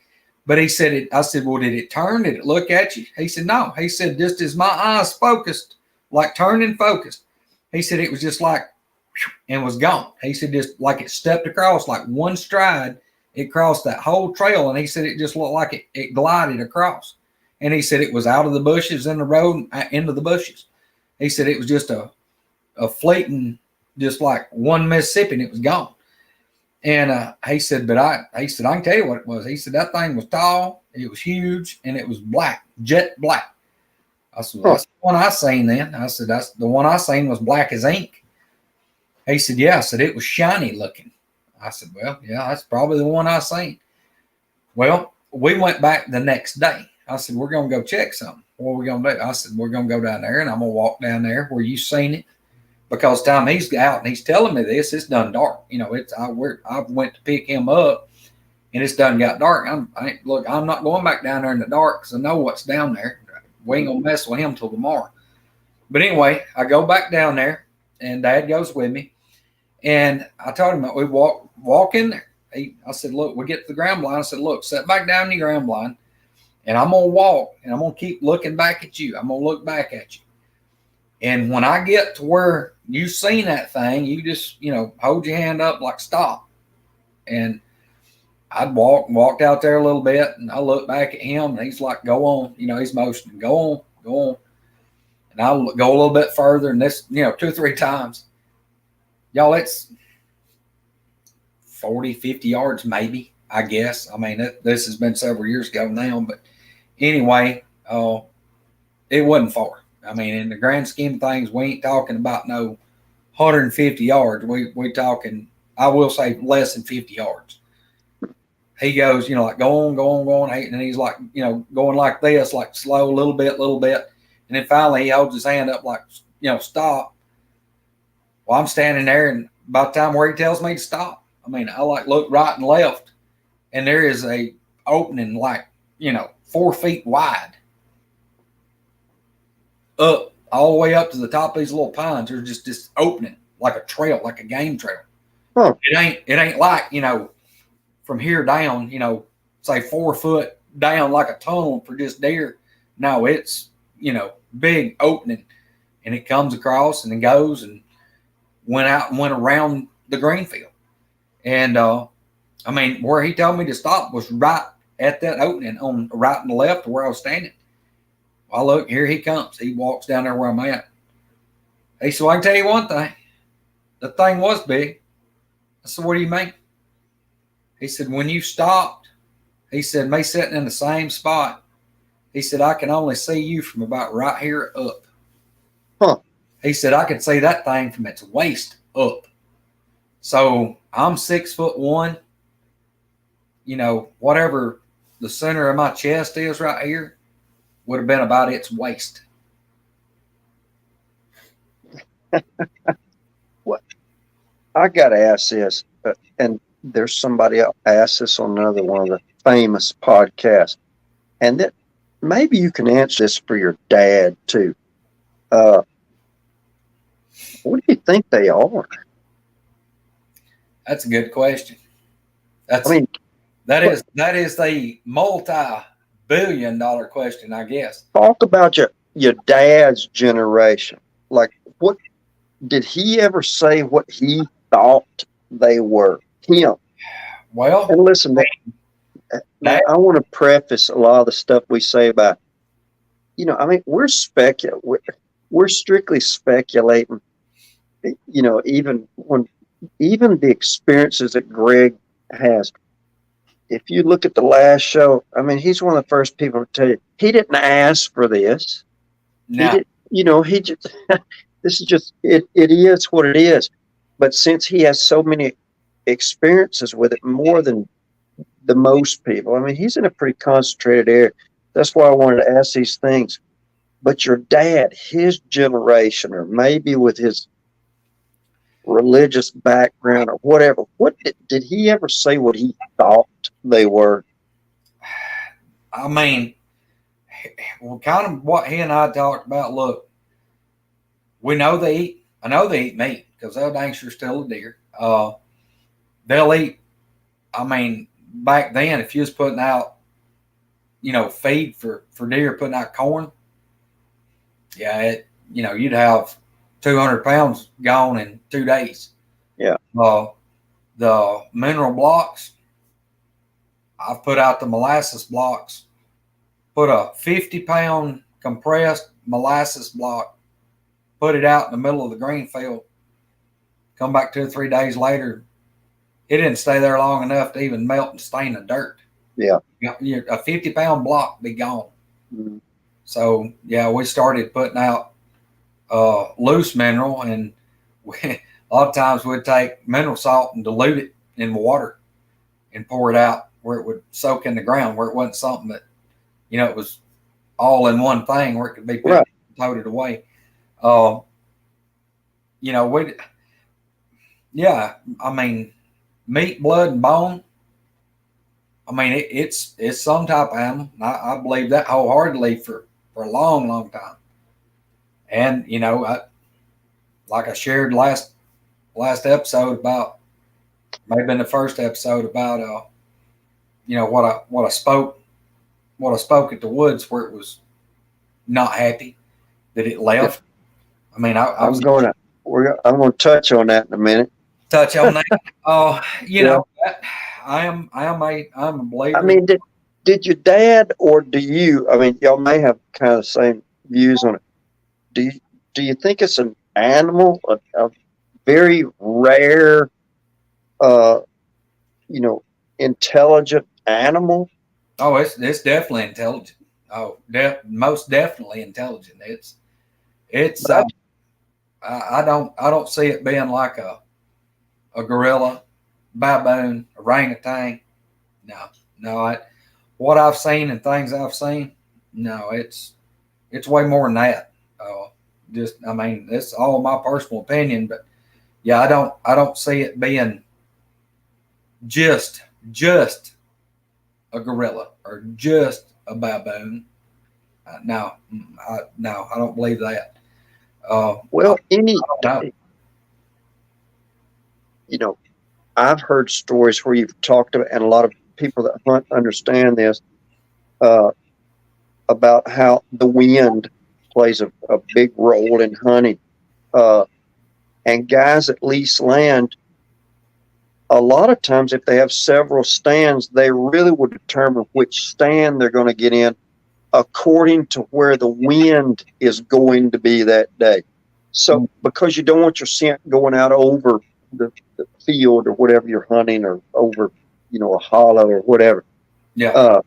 But he said, I said, well, did it turn? Did it look at you? He said, no. He said, just as my eyes focused, like turned and focused, he said, it was just like, and was gone. He said, just like it stepped across, like one stride, it crossed that whole trail. And he said, it just looked like it glided across. And he said, it was out of the bushes in the road, into the bushes. He said, it was just a fleeting, just like one Mississippi, and it was gone. And he said, I can tell you what it was. He said, that thing was tall, it was huge, and it was black, jet black. I said, well, that's the one I seen then. I said, that's the one I seen was black as ink. He said, yeah. I said, it was shiny looking. I said, well, yeah, that's probably the one I seen. Well, we went back the next day. I said, we're going to go check something. What are we going to do? I said, we're going to go down there, and I'm going to walk down there where you seen it. Because time he's out and he's telling me this, it's done dark. You know, I went to pick him up, and it's done got dark. I'm not going back down there in the dark because I know what's down there. We ain't gonna mess with him till tomorrow. But anyway, I go back down there, and Dad goes with me, and I told him we walk in there. I said, look, we get to the ground blind. I said, look, sit back down in the ground blind, and I'm gonna walk, and I'm gonna keep looking back at you. I'm gonna look back at you. And when I get to where you seen that thing, you just, hold your hand up like stop. And I'd walked out there a little bit, and I look back at him, and he's like, go on. He's motioning, go on. And I'll go a little bit further, and this, 2 or 3 times. Y'all, it's 40, 50 yards maybe, I guess. I mean, this has been several years ago now, but anyway, it wasn't far. I mean, in the grand scheme of things, we ain't talking about no 150 yards. We talking, I will say, less than 50 yards. He goes, like, go on. And he's like, going like this, like slow, little bit. And then finally he holds his hand up like, stop. Well, I'm standing there, and by the time where he tells me to stop, I mean, I like look right and left, and there is a opening like, 4 feet wide. Up all the way up to the top of these little pines. There's just this opening like a trail, like a game trail. Huh. It ain't like, from here down, say 4 foot down like a tunnel for just deer. No, it's, big opening, and it comes across and it goes and went out and went around the green field. And I mean, where he told me to stop was right at that opening on the right and the left of where I was standing. Well, look, here he comes. He walks down there where I'm at. He said, well, I can tell you one thing. The thing was big. I said, what do you mean? He said, when you stopped, he said, me sitting in the same spot, he said, I can only see you from about right here up. Huh. He said, I could see that thing from its waist up. So I'm 6'1". Whatever the center of my chest is right here would have been about its waist. What? I got to ask this, and there's somebody else asked this on another one of the famous podcasts, and that maybe you can answer this for your dad too. What do you think they are? That's a good question. That is the multi-billion-dollar question, I guess. Talk about your dad's generation. Like, what did he ever say? What he thought they were? Him. Well, and listen, I want to preface a lot of the stuff we say about. I mean, we're strictly speculating. Even the experiences that Greg has. If you look at the last show, I mean, he's one of the first people to tell you he didn't ask for this. No. He just this is just it is what it is. but since he has so many experiences with it, more than the most people, I mean, he's in a pretty concentrated area. That's why I wanted to ask these things. But your dad, his generation, or maybe with his religious background or whatever, what did he ever say what he thought they were? I mean, well, kind of what he and I talked about. Look, we know they eat. I know they eat meat because they'll dang sure steal a deer. They'll eat. I mean, back then, if you was putting out, feed for deer, putting out corn, yeah, you'd have 200 pounds gone in 2 days. Yeah. The mineral blocks, I've put out the molasses blocks, put a 50-pound compressed molasses block, put it out in the middle of the green field, come back 2 or 3 days later, it didn't stay there long enough to even melt and stain the dirt. Yeah. A 50-pound block be gone. Mm-hmm. So, yeah, we started putting out loose mineral, and a lot of times we'd take mineral salt and dilute it in water and pour it out where it would soak in the ground, where it wasn't something that, it was all in one thing where it could be picked Right. and toted away. I mean, meat, blood, and bone. I mean, it's some type of animal. I believe that wholeheartedly for a long, long time. And like I shared last episode about, maybe in the first episode about what I spoke at the woods where it was not happy that it left. I mean, I'm going to touch on that in a minute. Touch on that. I'm a believer. I mean, did your dad or do you? I mean, y'all may have kind of the same views on it. Do you think it's an animal, a very rare, intelligent animal? Oh, it's definitely intelligent. Oh, most definitely intelligent. It's. I don't see it being like a gorilla, baboon, orangutan. No. What I've seen and things I've seen, no, it's way more than that. It's all my personal opinion, but yeah, I don't see it being just a gorilla or just a baboon. No, I don't believe that. I've heard stories where you've talked about, and a lot of people that hunt understand this, about how the wind plays a big role in hunting. And guys that lease land, a lot of times if they have several stands, they really will determine which stand they're going to get in according to where the wind is going to be that day. So because you don't want your scent going out over the field or whatever you're hunting, or over, a hollow or whatever. Yeah.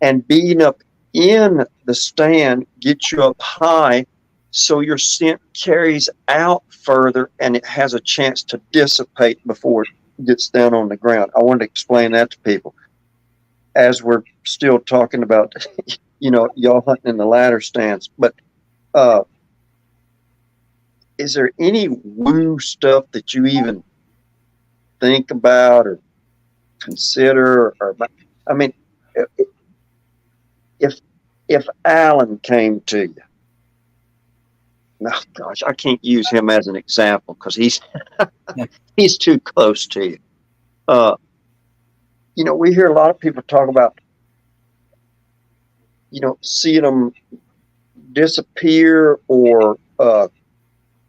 And being up in the stand gets you up high, so your scent carries out further and it has a chance to dissipate before it gets down on the ground. I wanted to explain that to people as we're still talking about, y'all hunting in the ladder stands. But is there any woo stuff that you even think about or consider? I mean, if Alan came to you, oh gosh, I can't use him as an example because he's too close to you. We hear a lot of people talk about, seeing them disappear or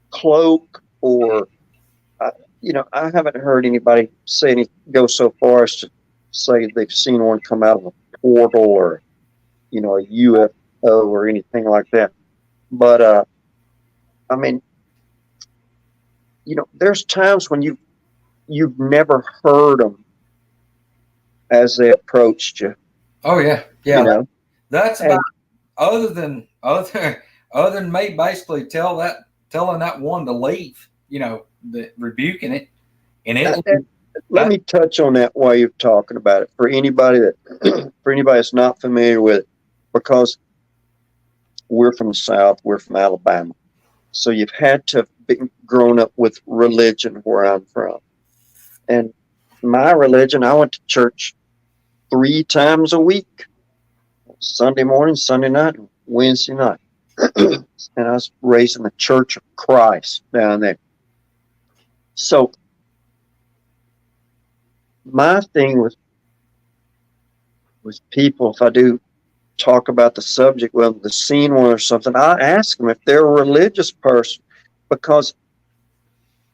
cloak, or I haven't heard anybody go so far as to say they've seen one come out of a portal or a UFO or anything like that. But I mean, there's times when you've never heard them as they approached you. Oh yeah. That's about other than me basically telling that one to leave. the rebuking it, and let me touch on that while you're talking about it for anybody that's not familiar with it, because we're from the South, we're from Alabama, so you've had to have been grown up with religion where I'm from, and my religion, I went to church 3 times a week: Sunday morning, Sunday night, and Wednesday night. And I was raised in the Church of Christ down there. So my thing with people, if I do talk about the subject, well, the scene one or something, I ask them if they're a religious person, because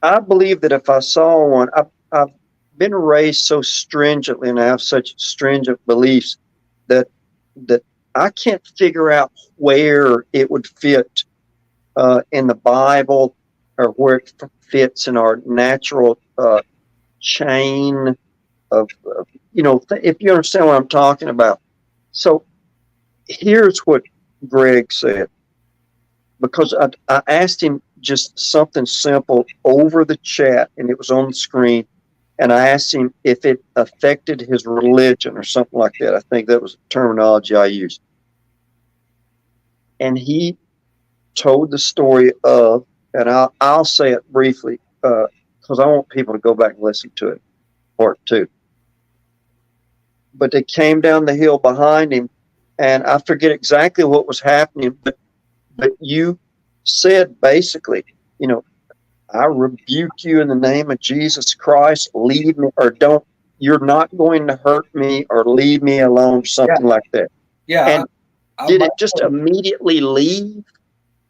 I believe that if I saw one, I've been raised so stringently and I have such stringent beliefs that I can't figure out where it would fit in the Bible, or where it fits in our natural chain of if you understand what I'm talking about. So here's what Greg said, because I asked him just something simple over the chat, and it was on the screen, and I asked him if it affected his religion or something like that. I think that was the terminology I used. And he told the story of, and I'll say it briefly because I want people to go back and listen to it, part 2. But they came down the hill behind him, and I forget exactly what was happening, but you said basically, I rebuke you in the name of Jesus Christ, leave me, or you're not going to hurt me, or leave me alone, something like that. Yeah. And did it just immediately leave?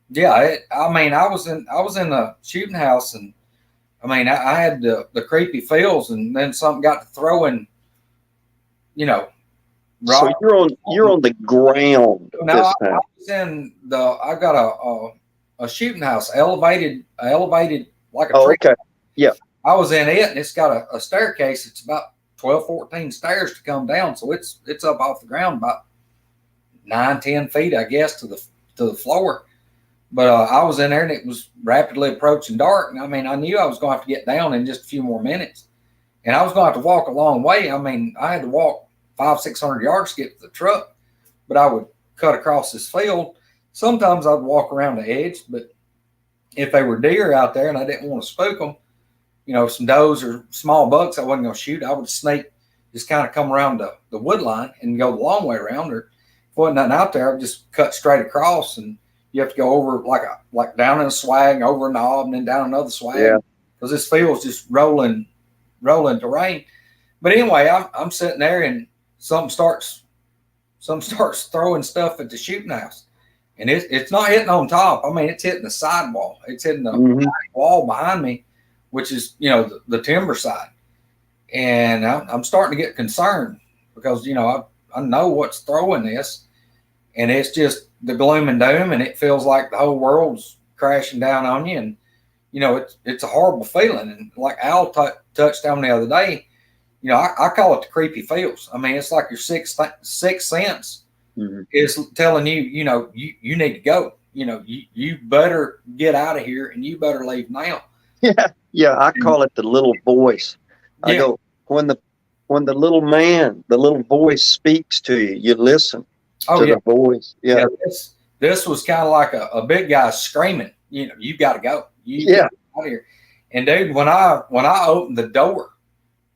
Yeah. I was in the shooting house, and I had the creepy feels, and then something got to throwing, So you're on the ground this time. I was in I got a shooting house, elevated like a tree. Okay. Yeah. I was in it, and it's got a staircase. It's about 12, 14 stairs to come down. So it's up off the ground about 9, 10 feet, I guess, to the floor. But I was in there, and it was rapidly approaching dark. And I knew I was going to have to get down in just a few more minutes. And I was going to have to walk a long way. I had to walk 500-600 yards to get to the truck, but I would cut across this field. Sometimes I'd walk around the edge, but if they were deer out there and I didn't want to spook them, some does or small bucks I wasn't going to shoot, I would snake, just kind of come around the wood line and go the long way around. Or if wasn't nothing out there, I would just cut straight across, and you have to go over like down in a swag, over a knob, and then down another swag, because this field's just rolling terrain. But anyway, I'm sitting there, and something starts throwing stuff at the shooting house, and it's not hitting on top. It's hitting the sidewall. It's hitting the wall behind me, which is the timber side. And I'm starting to get concerned, because I know what's throwing this, and it's just the gloom and doom, and it feels like the whole world's crashing down on you, and it's a horrible feeling. And like Al touched on the other day, I call it the creepy feels. It's like your sixth sense is telling you, you need to go. You better get out of here, and you better leave now. Yeah. I call it the little voice. I go, when the little voice speaks to you, you listen to the voice. Yeah. This was kind of like a big guy screaming. You got to go. You get out of here. And dude, when I opened the door,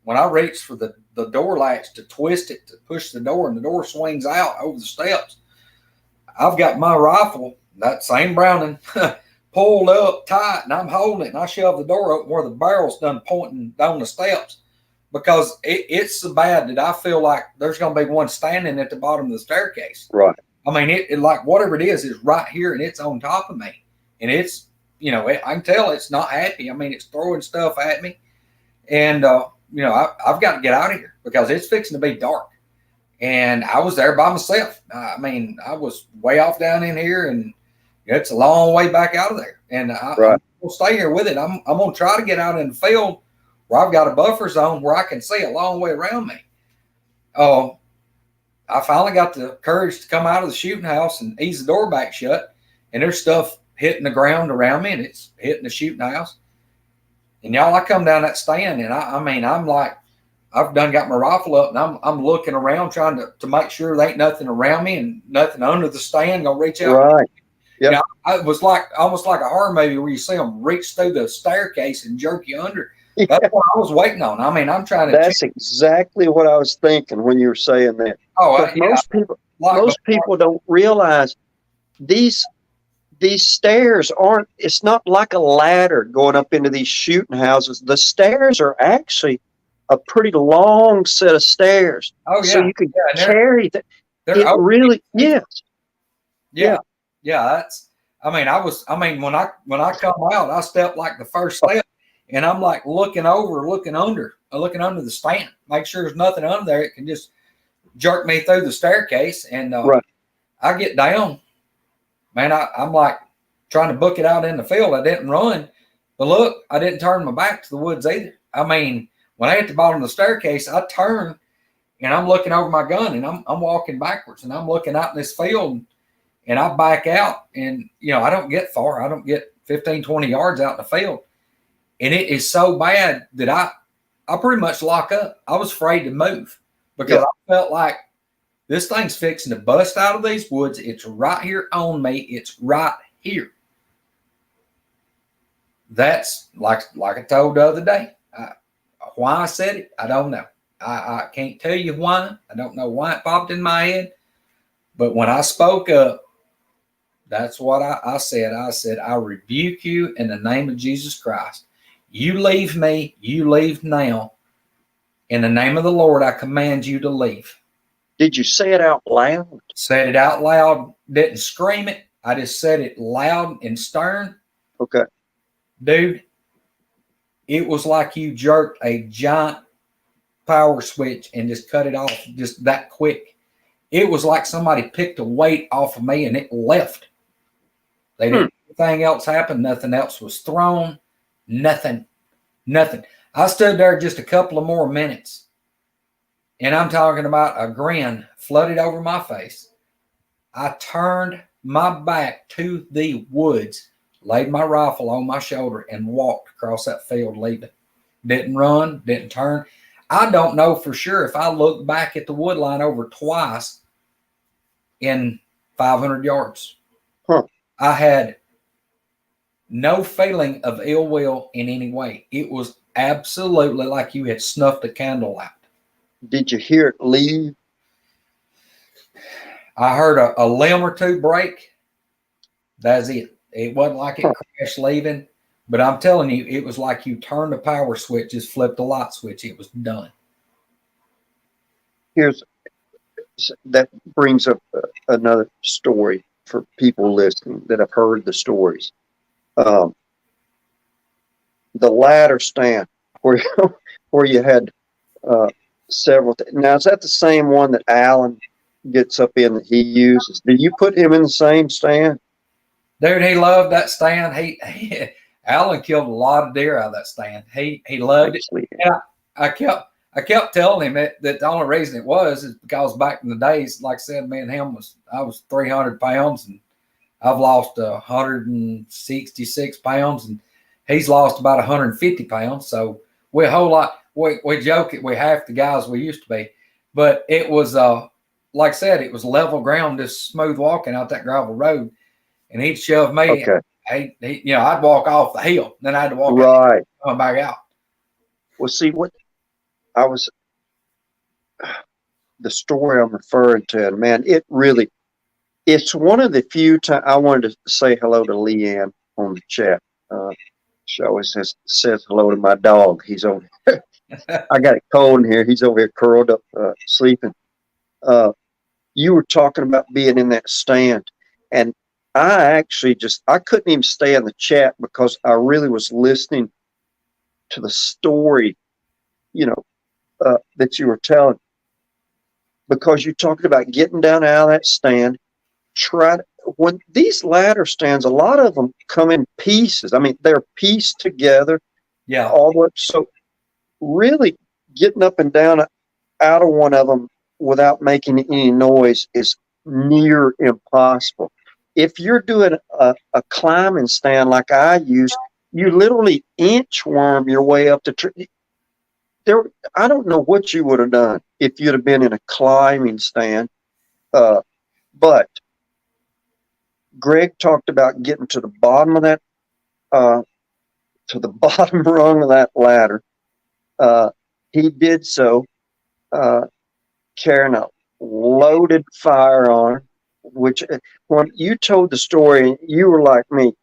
when I reached for the door latch to twist it, to push the door, and the door swings out over the steps, I've got my rifle, that same Browning, pulled up tight, and I'm holding it, and I shove the door open where the barrel's done pointing down the steps, because it's so bad that I feel like there's going to be one standing at the bottom of the staircase. Right. It like whatever it is right here, and it's on top of me. And it's, I can tell it's not happy. It's throwing stuff at me. And, I've got to get out of here, because it's fixing to be dark. And I was there by myself. I was way off down in here, and it's a long way back out of there. And I'm going to stay here with it. I'm going to try to get out in the field where I've got a buffer zone where I can see a long way around me. I finally got the courage to come out of the shooting house and ease the door back shut. And there's stuff hitting the ground around me, and it's hitting the shooting house. And y'all, I come down that stand, and I mean, I'm like, I've done got my rifle up, and I'm looking around trying to make sure there ain't nothing around me and nothing under the stand gonna reach out. Right. You know, it was like almost like a horror movie where you see them reach through the staircase and jerk you under. Yeah. That's what I was waiting on. I mean, I'm trying to. That's exactly what I was thinking when you were saying that. Oh, Most people don't realize these stairs aren't. It's not like a ladder going up into these shooting houses. The stairs are actually a pretty long set of stairs. Oh yeah. So you could carry that. They're It really, yes. Yeah. That's. I mean, when I come out, I step like the first step, and I'm like looking under the stand, make sure there's nothing under there. It can just jerk me through the staircase, and Right. I get down. Man, I'm like trying to book it out in the field. I didn't run, but look, I didn't turn my back to the woods either. I mean, when I hit the bottom of the staircase, I turned and I'm looking over my gun, and I'm walking backwards, and I'm looking out in this field, and I back out, and I don't get far. I don't get 15, 20 yards out in the field, and it is so bad that I pretty much lock up. I was afraid to move because I felt like this thing's fixing to bust out of these woods. It's right here on me. It's right here. That's like I told the other day. Why I said it, I don't know. I can't tell you why. I don't know why it popped in my head. But when I spoke up, that's what I said. I said, I rebuke you in the name of Jesus Christ. You leave me. You leave now. In the name of the Lord, I command you to leave. Did you say it out loud? Said it out loud. Didn't scream it. I just said it loud and stern. Okay. Dude, it was like you jerked a giant power switch and just cut it off just that quick. It was like somebody picked a weight off of me and it left. They didn't anything else happen. Nothing else was thrown. Nothing. I stood there just a couple of more minutes, and I'm talking about a grin flooded over my face. I turned my back to the woods, laid my rifle on my shoulder, and walked across that field leaving. Didn't run, didn't turn. I don't know for sure if I looked back at the wood line over twice in 500 yards. I had no feeling of ill will in any way. It was absolutely like you had snuffed a candle out. Did you hear it leave? I heard a limb or two break. That's it. It wasn't like it crashed leaving, but I'm telling you, it was like you turned a power switch, just flipped a light switch. It was done. That brings up another story for people listening that have heard the stories. The ladder stand where you had several. Now, is that the same one that Alan gets up in that he uses? Did you put him in the same stand? Dude, he loved that stand. Alan killed a lot of deer out of that stand. He loved it. And I kept telling him that the only reason it was is because back in the days, like I said, me and him I was 300 pounds and I've lost 166 pounds and he's lost about 150 pounds. So we're a whole lot. We joke it. We're half the guys we used to be, but it was like I said, it was level ground, just smooth walking out that gravel road, and he'd shove me. Okay. I'd walk off the hill, then I had to walk right come back out. Well, see the story I'm referring to, and man, it's one of the few times I wanted to say hello to Leanne on the chat. She always says hello to my dog. He's over here. I got it cold in here. He's over here curled up, sleeping. You were talking about being in that stand, and I couldn't even stay in the chat because I really was listening to the story, that you were telling. Because you talked about getting down out of that stand, when these ladder stands, a lot of them come in pieces. I mean, they're pieced together. Yeah. All the way. So really getting up and down out of one of them without making any noise is near impossible. If you're doing a climbing stand like I use, you literally inchworm your way up the tree. There, I don't know what you would have done if you'd have been in a climbing stand. But Greg talked about getting to the bottom of that, to the bottom rung of that ladder. He did so, carrying a loaded firearm, which when you told the story, you were like me.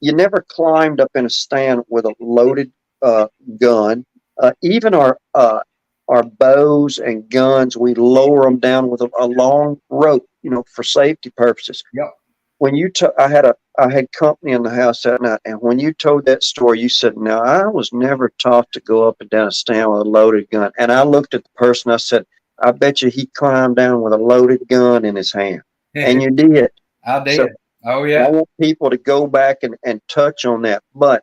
You never climbed up in a stand with a loaded gun. Even our bows and guns, we lower them down with a long rope, for safety purposes. Yep. When I had company in the house that night, and when you told that story, you said, "Now I was never taught to go up and down a stand with a loaded gun." And I looked at the person. I said, "I bet you he climbed down with a loaded gun in his hand." And you did. I did. So, Oh yeah. I want people to go back and touch on that. But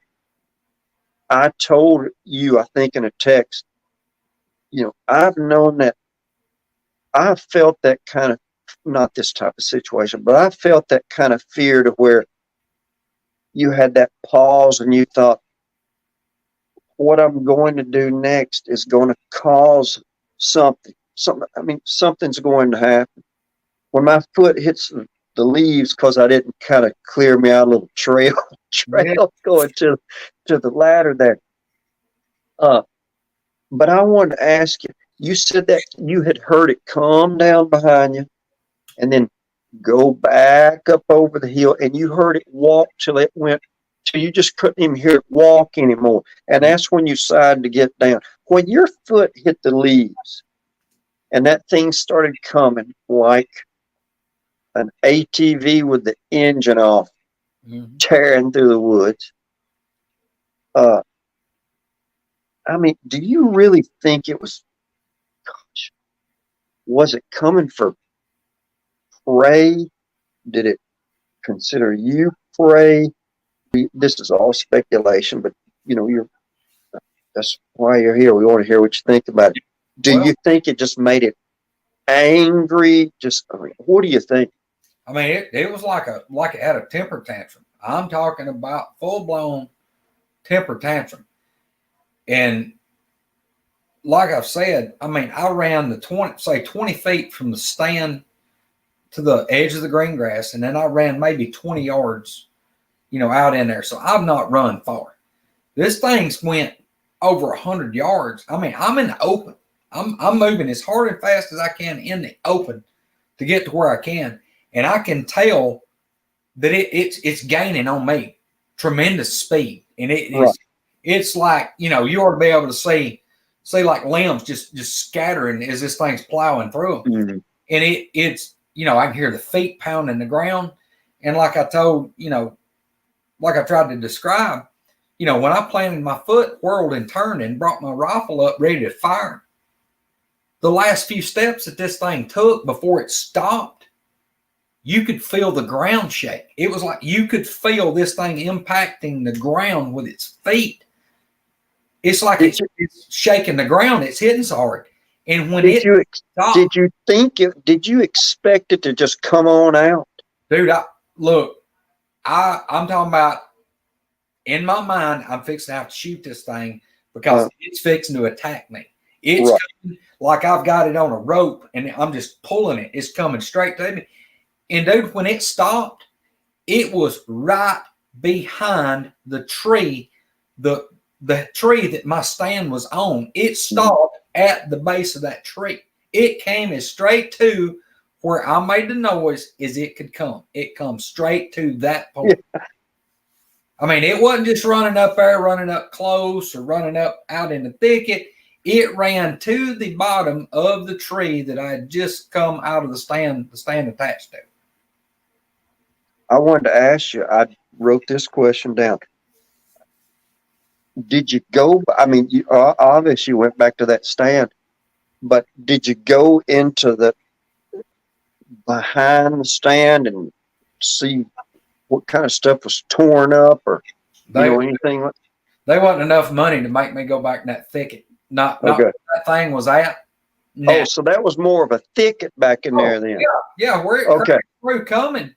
I told you, I think in a text, I've known that. I felt that kind of, not this type of situation, but I felt that kind of fear to where you had that pause and you thought, what I'm going to do next is going to cause something. Something's going to happen. When my foot hits the leaves, because I didn't kind of clear me out a little trail going to the ladder there. But I wanted to ask you, you said that you had heard it calm down behind you and then go back up over the hill, and you heard it walk till you just couldn't even hear it walk anymore. And that's when you decided to get down. When your foot hit the leaves and that thing started coming like an ATV with the engine off, tearing through the woods. Do you really think it was it coming for prey? Did it consider you prey? This is all speculation, but that's why you're here. We want to hear what you think about it. Do you think it just made it angry? What do you think? It was like it had a temper tantrum. I'm talking about full-blown temper tantrum. And like I've said, I ran the 20 feet from the stand to the edge of the green grass, and then I ran maybe 20 yards, out in there. So I've not run far. This thing's went over 100 yards. I'm in the open. I'm moving as hard and fast as I can in the open to get to where I can. And I can tell that it's gaining on me tremendous speed. And it's like, you ought to be able to see like limbs just scattering as this thing's plowing through them. Mm-hmm. And it's, I can hear the feet pounding the ground. And like I told, like I tried to describe, when I planted my foot, whirled and turned and brought my rifle up ready to fire, the last few steps that this thing took before it stopped, you could feel the ground shake. It was like you could feel this thing impacting the ground with its feet. It's like it's shaking the ground. It's hitting so hard. And when did you expect it to just come on out? Dude, I'm talking about, in my mind, I'm fixing to have to shoot this thing because it's fixing to attack me. It's coming like I've got it on a rope and I'm just pulling it. It's coming straight to me. And dude, when it stopped, it was right behind the tree, the tree that my stand was on. It stopped at the base of that tree. It came as straight to where I made the noise as it could come. It comes straight to that point. Yeah. It wasn't just running up there, running up close or running up out in the thicket. It ran to the bottom of the tree that I had just come out of the stand attached to. I wanted to ask you, I wrote this question down. Did you go, you obviously went back to that stand, but did you go into behind the stand and see what kind of stuff was torn up or anything? There wasn't enough money to make me go back in that thicket. Not where that thing was at. No. Oh, so that was more of a thicket back in there then. Yeah, where it came through coming.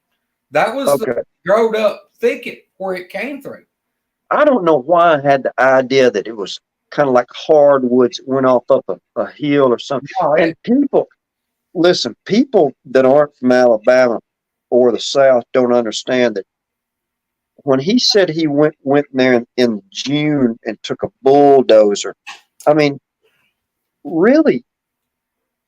That was the growed up thicket where it came through. I don't know why I had the idea that it was kind of like hardwoods that went off up a hill or something. No, And listen, people that aren't from Alabama or the South don't understand that when he said he went there in June and took a bulldozer, I mean, really,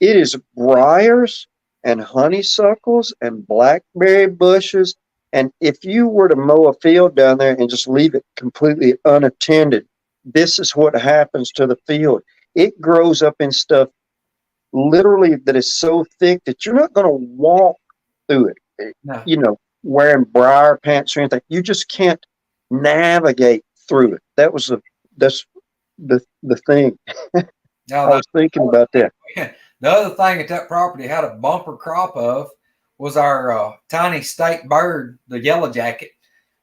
it is briars and honeysuckles and blackberry bushes. And if you were to mow a field down there and just leave it completely unattended, this is what happens to the field. It grows up in stuff literally that is so thick that you're not going to walk through it, No. you know, wearing briar pants or anything. You just can't navigate through it. That's the thing. Now, I was thinking about that. the other thing that property had a bumper crop of was our tiny state bird, the yellow jacket.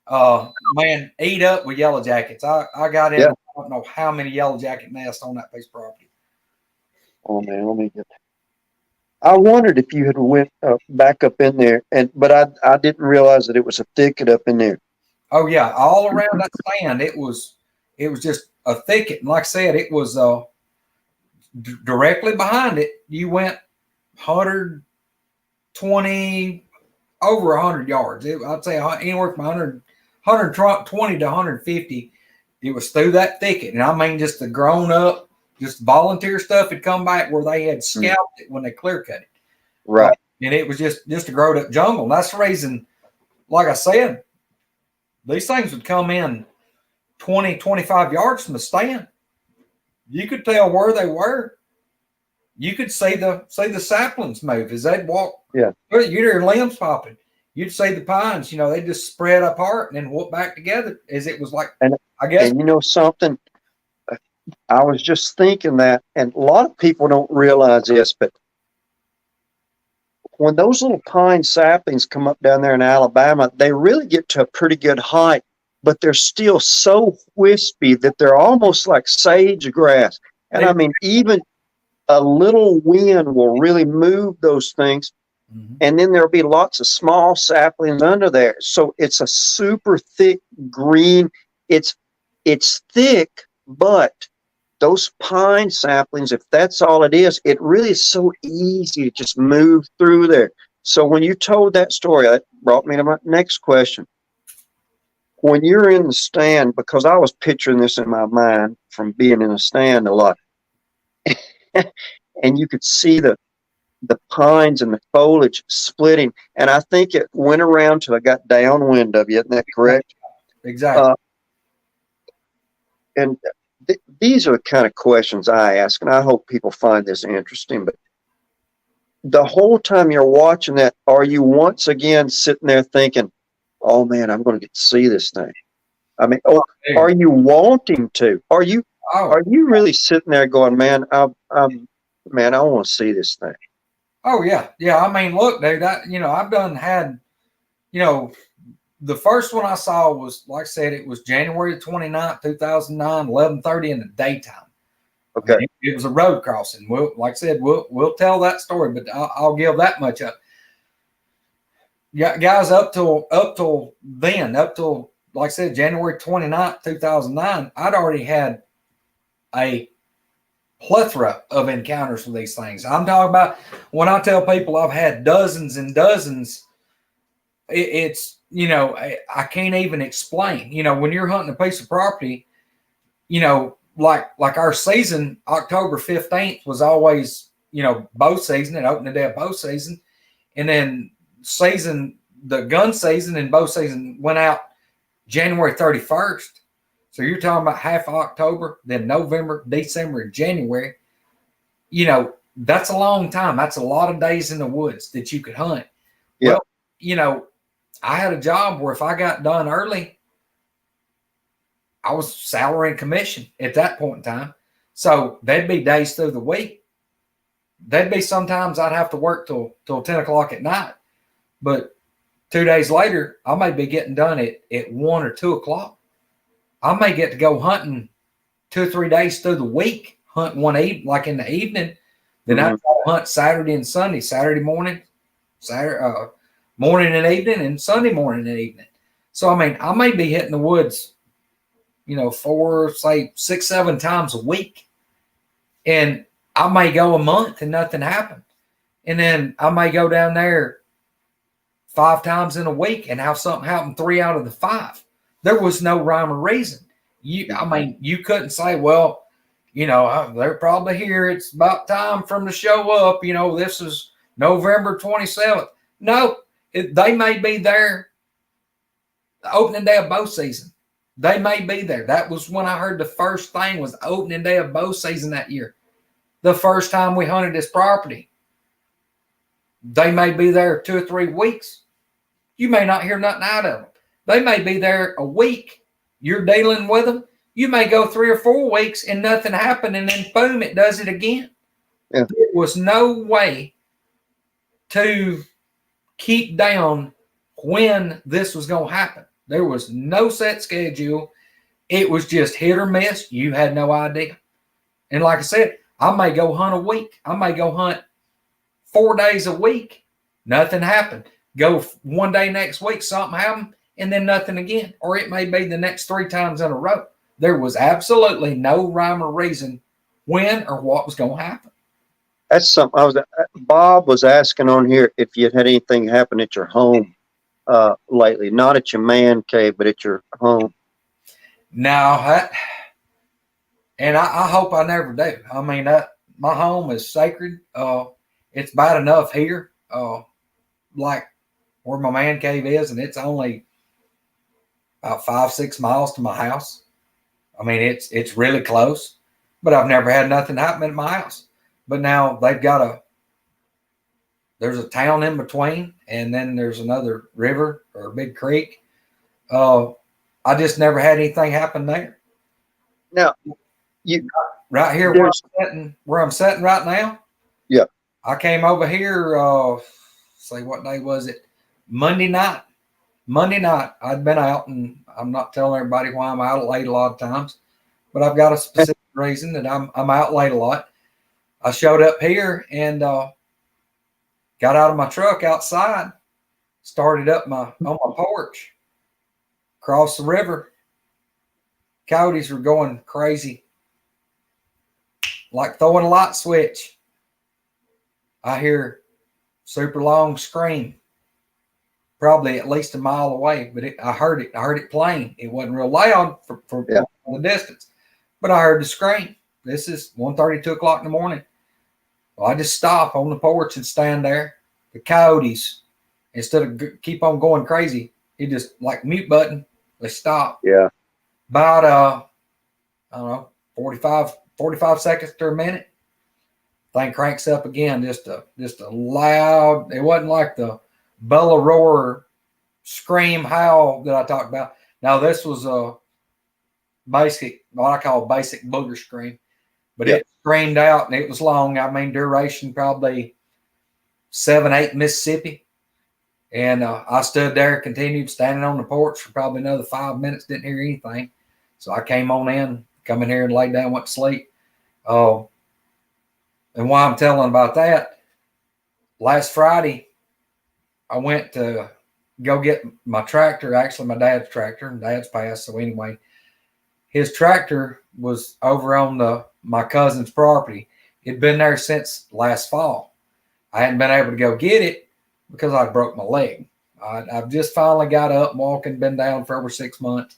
Man, eat up with yellow jackets. I got in, Yeah. I don't know how many yellow jacket nests on that piece of property. Oh man, let me get. I wondered if you had went back up in there, but I didn't realize that it was a thicket up in there. Oh yeah, all around that stand, it was just a thicket. And like I said, it was directly behind it. You went 120 over 100 yards. I'd say anywhere from 120 to 150. It was through that thicket, and I mean just the grown up, just volunteer stuff had come back where they had scalped it when they clear cut it. Right. And it was just a growed up jungle. And that's the reason, like I said, these things would come in 20, 25 yards from the stand. You could tell where they were. You could see the saplings move as they'd walk. Yeah. You'd hear limbs popping. You'd see the pines, they just spread apart and then whoop back together as it was like, I guess. And you know something? I was just thinking that, and a lot of people don't realize this, but when those little pine saplings come up down there in Alabama, they really get to a pretty good height, but they're still so wispy that they're almost like sage grass. And I mean, even a little wind will really move those things. Mm-hmm. And then there'll be lots of small saplings under there. So it's a super thick green. It's thick, but those pine saplings, if that's all it is, it really is so easy to just move through there. So when you told that story, that brought me to my next question. When you're in the stand, because I was picturing this in my mind from being in a stand a lot, and you could see the pines and the foliage splitting, and I think it went around till it got downwind of you. Isn't that correct? Exactly. And these are the kind of questions I ask, and I hope people find this interesting. But the whole time you're watching that, are you once again sitting there thinking, "Oh man, I'm going to get to see this thing"? I mean, are you wanting to? Are you really sitting there going, "Man, I want to see this thing"? Oh yeah, yeah. I mean, look, dude. I've had, the first one I saw was, like I said, it was January 29th, 2009, 11:30 in the daytime. Okay. I mean, it was a road crossing. Like I said, we'll tell that story, but I'll give that much up. Yeah, guys, up till then, like I said, January 29th, 2009, I'd already had a plethora of encounters with these things. I'm talking about, when I tell people I've had dozens and dozens, it's, I can't even explain. When you're hunting a piece of property, like our season, October 15th was always, bow season and opening day of bow season. And then the gun season and bow season went out January 31st. So you're talking about half of October, then November, December, and January. That's a long time. That's a lot of days in the woods that you could hunt. Yeah. Well, I had a job where if I got done early, I was salary and commission at that point in time. So there'd be days through the week. There'd be sometimes I'd have to work till 10 o'clock at night. But 2 days later, I may be getting done at 1 or 2 o'clock. I may get to go hunting 2 or 3 days through the week, hunt like in the evening. Then I hunt Saturday and Sunday, Saturday morning, morning and evening, and Sunday morning and evening. So, I mean, I may be hitting the woods 4, say 6, 7 times a week. And I may go a month and nothing happened. And then I may go down there 5 times in a week and have something happen 3 out of the 5. There was no rhyme or reason. You couldn't say, well, they're probably here. It's about time for them to show up. This is November 27th. No, they may be there the opening day of bow season. They may be there. That was when I heard the first thing was opening day of bow season that year. The first time we hunted this property. They may be there 2 or 3 weeks. You may not hear nothing out of them. They may be there a week. You're dealing with them. You may go 3 or 4 weeks and nothing happened, and then boom, it does it again. Yeah. There was no way to keep down when this was going to happen. There was no set schedule. It was just hit or miss. You had no idea. And like I said, I may go hunt a week. I may go hunt 4 days a week. Nothing happened. Go one day next week, something happened, and then nothing again. Or it may be the next 3 times in a row. There was absolutely no rhyme or reason when or what was going to happen. That's something Bob was asking on here if you had anything happen at your home lately, not at your man cave, but at your home. No, and I hope I never do. I mean, my home is sacred. It's bad enough here, like where my man cave is, and it's only about 5, 6 miles to my house. I mean, it's really close, but I've never had nothing happen at my house. But now they've got there's a town in between, and then there's another river or a big creek. I just never had anything happen there. Now, right here where I'm sitting right now. Yeah. I came over here, say what day was it? Monday night. I'd been out, and I'm not telling everybody why I'm out late a lot of times, but I've got a specific reason that I'm out late a lot. I showed up here and got out of my truck outside, started up on my porch, crossed the river. Coyotes were going crazy, like throwing a light switch. I hear super long scream, probably at least a mile away, but I heard it. I heard it plain. It wasn't real loud for the distance, but I heard the scream. This is 1:30, 2 o'clock in the morning. Well, I just stop on the porch and stand there. The coyotes, instead of keep on going crazy, it just like mute button. They stop. Yeah. About I don't know, 45 seconds to a minute. Thing cranks up again. Just a loud. It wasn't like the bellow roar, scream, howl that I talked about. Now this was a basic, what I call basic booger scream, but it screamed out and it was long. I mean, duration probably 7, 8 Mississippi. And I stood there, continued standing on the porch for probably another 5 minutes, didn't hear anything. So I came on in, come in here and laid down, went to sleep. And why I'm telling about that, last Friday, I went to go get my tractor, actually my dad's tractor, and dad's passed. So anyway, his tractor was over on my cousin's property. It'd been there since last fall. I hadn't been able to go get it because I broke my leg. I've just finally got up walking, been down for over 6 months.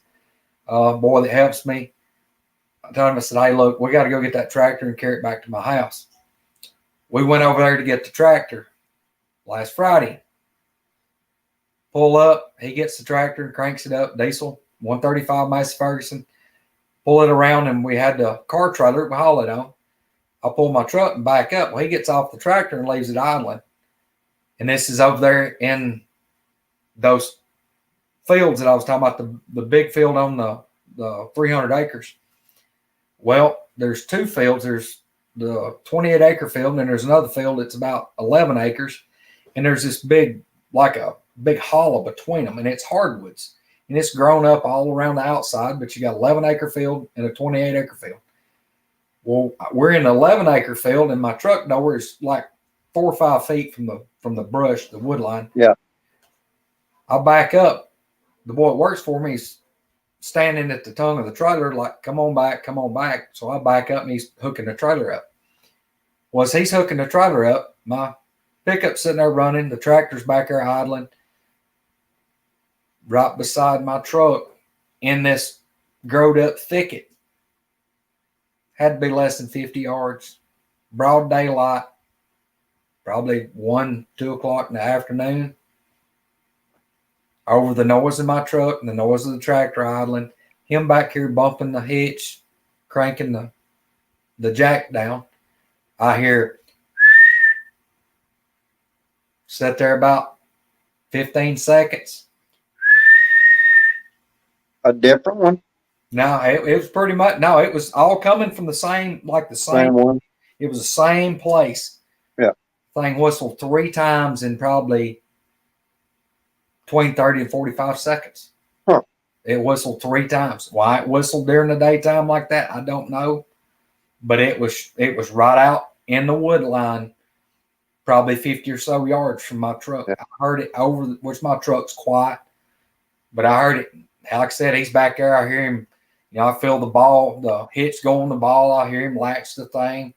Boy that helps me. I told him, I said, hey, look, we got to go get that tractor and carry it back to my house. We went over there to get the tractor last Friday. Pull up. He gets the tractor and cranks it up. Diesel, 135 Massey Ferguson. Pull it around, and we had the car trailer we haul it on. I pull my truck and back up. Well, he gets off the tractor and leaves it idling. And this is over there in those fields that I was talking about, the big field on the 300 acres. Well, there's 2 fields. There's the 28-acre field, and then there's another field that's about 11 acres. And there's this big hollow between them, and it's hardwoods. And it's grown up all around the outside, but you got 11-acre field and a 28-acre field. Well, we're in the 11-acre field, and my truck door is like 4 or 5 feet from the brush, the wood line. Yeah. I back up. The boy that works for me is standing at the tongue of the trailer, like, come on back, come on back. So I back up and he's hooking the trailer up. Well, as he's hooking the trailer up, my pickup's sitting there running, the tractor's back there idling, right beside my truck in this growed up thicket. Had to be less than 50 yards, broad daylight, probably 1, 2 o'clock in the afternoon. Over the noise of my truck and the noise of the tractor idling, him back here bumping the hitch, cranking the jack down. I hear, sat there about 15 seconds. A different one? No, it was pretty much, no, it was all coming from the same, like the Same one? It was the same place. Yeah. Thing whistled 3 times in probably between 30 and 45 seconds. Huh. It whistled 3 times. Why it whistled during the daytime like that, I don't know. But it was right out in the wood line, probably 50 or so yards from my truck. Yeah. I heard it which my truck's quiet, but I heard it. Like I said, he's back there. I hear him, I feel the hitch go on the ball. I hear him latch the thing.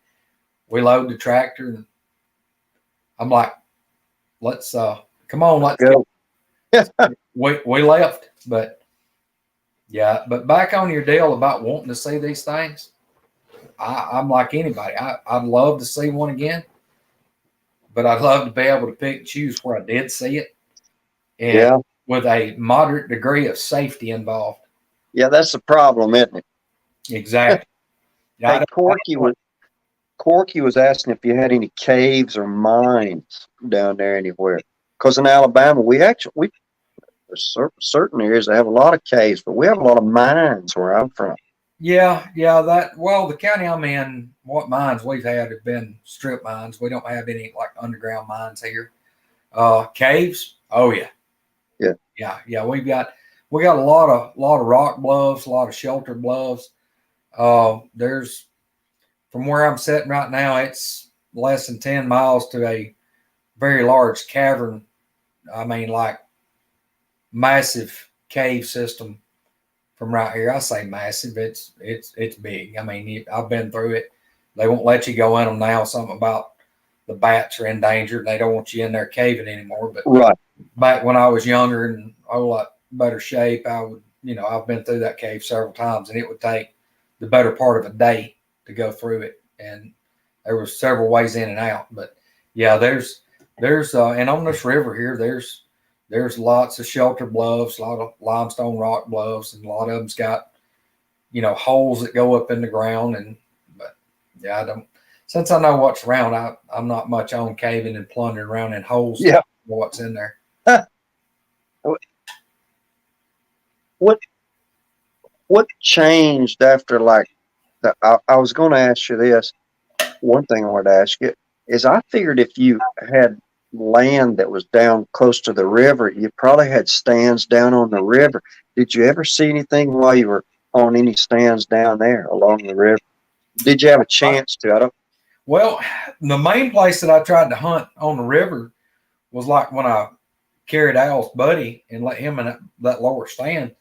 We load the tractor. And I'm like, let's come on, let's go. We left, but yeah, but back on your deal about wanting to see these things, I'm like anybody. I'd love to see one again, but I'd love to be able to pick and choose where I did see it, and with a moderate degree of safety involved. Yeah, that's the problem, isn't it? Exactly. Hey, Corky was asking if you had any caves or mines down there anywhere. Because in Alabama, there's certain areas that have a lot of caves, but we have a lot of mines where I'm from. Yeah. The county I'm in, what mines we've had have been strip mines. We don't have any like underground mines here. Caves, oh yeah. Yeah. We got a lot of rock bluffs, a lot of shelter bluffs. There's, from where I'm sitting right now, it's less than 10 miles to a very large cavern. I mean, like massive cave system from right here. I say massive. It's big. I mean, I've been through it. They won't let you go in them now. Something about the bats are endangered. They don't want you in there caving anymore. But right. Back when I was younger and a whole lot better shape, I've been through that cave several times, and it would take the better part of a day to go through it. And there was several ways in and out. But yeah, there's and on this river here, there's lots of shelter bluffs, a lot of limestone rock bluffs, and a lot of them's got, holes that go up in the ground. But yeah, since I know what's around, I'm not much on caving and plundering around in holes. Yeah. What's in there. What changed after I was going to ask you this. One thing I wanted to ask you is I figured if you had land that was down close to the river, you probably had stands down on the river. Did you ever see anything while you were on any stands down there along the river? Did you have a chance to? Well, the main place that I tried to hunt on the river was like when I carried Al's buddy and let him in that lower stand.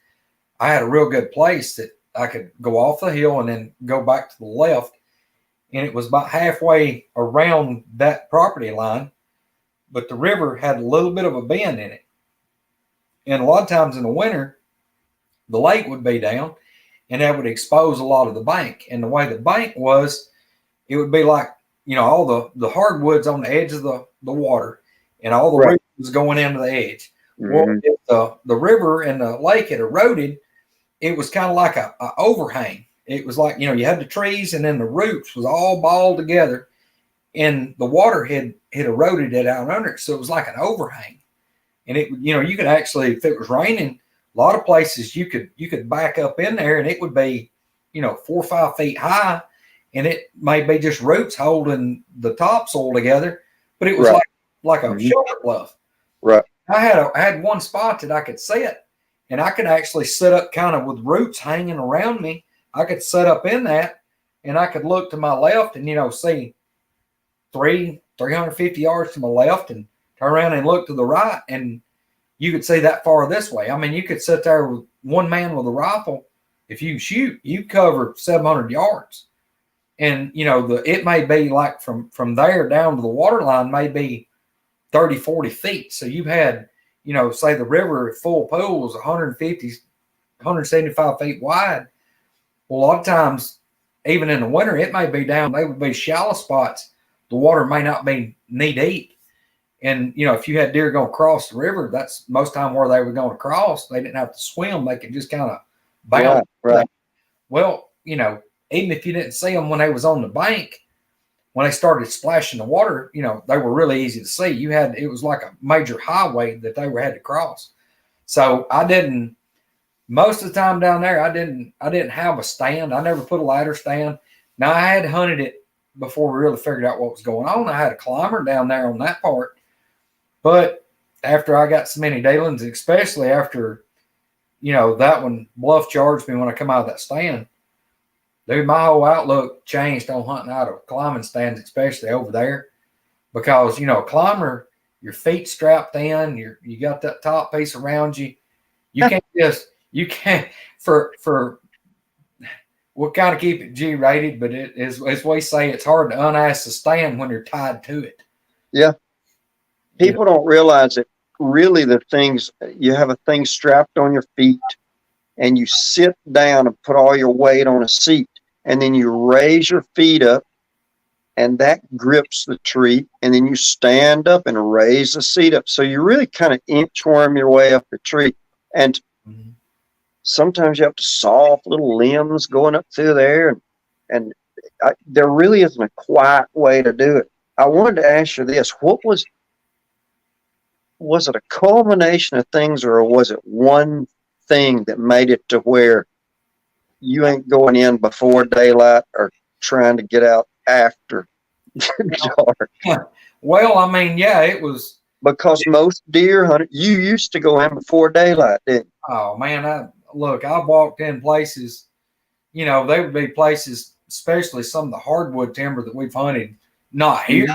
I had a real good place that I could go off the hill and then go back to the left. And it was about halfway around that property line, but the river had a little bit of a bend in it. And a lot of times in the winter, the lake would be down and that would expose a lot of the bank. And the way the bank was, it would be like, all the hardwoods on the edge of the water and all the right. roots was going into the edge. Mm-hmm. Well, if the river and the lake had eroded, it was kind of like a overhang. It was like, you had the trees and then the roots was all balled together and the water had eroded it out under it. So it was like an overhang. And it, you could actually, if it was raining, a lot of places you could back up in there and it would be, 4 or 5 feet high and it may be just roots holding the topsoil together, but it was right. like a shelter bluff. Right. I had one spot that I could sit and I could actually sit up kind of with roots hanging around me. I could set up in that and I could look to my left and, see 350 yards to my left and turn around and look to the right. And, you could see that far this way. I mean, you could sit there with one man with a rifle. If you shoot, you cover 700 yards. And, you know, it may be like from there down to the water line may be 30, 40 feet. So you've had, you know, say the river full pool was 150, 175 feet wide. Well, a lot of times, even in the winter, it may be down. They would be shallow spots. The water may not be knee deep. And, you know, if you had deer going across the river, that's most time where they were going to cross. They didn't have to swim. They could just kind of bounce. Right. Well, you know, even if you didn't see them when they was on the bank, when they started splashing the water, you know, they were really easy to see. It was like a major highway that they had to cross. So most of the time down there, I didn't have a stand. I never put a ladder stand. Now, I had hunted it before we really figured out what was going on. I had a climber down there on that part. But after I got so many dealings, especially after, you know, that one bluff charged me when I come out of that stand, dude, my whole outlook changed on hunting out of climbing stands, especially over there. Because, you know, a climber, your feet strapped in, you got that top piece around you. You can't we'll kind of keep it G-rated, but it is, as we say, it's hard to unass the stand when you're tied to it. Yeah. People don't realize that really you have a thing strapped on your feet and you sit down and put all your weight on a seat, and then you raise your feet up and that grips the tree, and then you stand up and raise the seat up. So you really kind of inchworm your way up the tree. And sometimes you have to saw off little limbs going up through there, and there really isn't a quiet way to do it. I wanted to ask you this: what was it a culmination of things, or was it one thing that made it to where you ain't going in before daylight or trying to get out after dark? Well, I mean, yeah, it was. Because most deer hunters, you used to go in before daylight, didn't you? Oh, man, I walked in places, you know, they would be places, especially some of the hardwood timber that we've hunted, not here,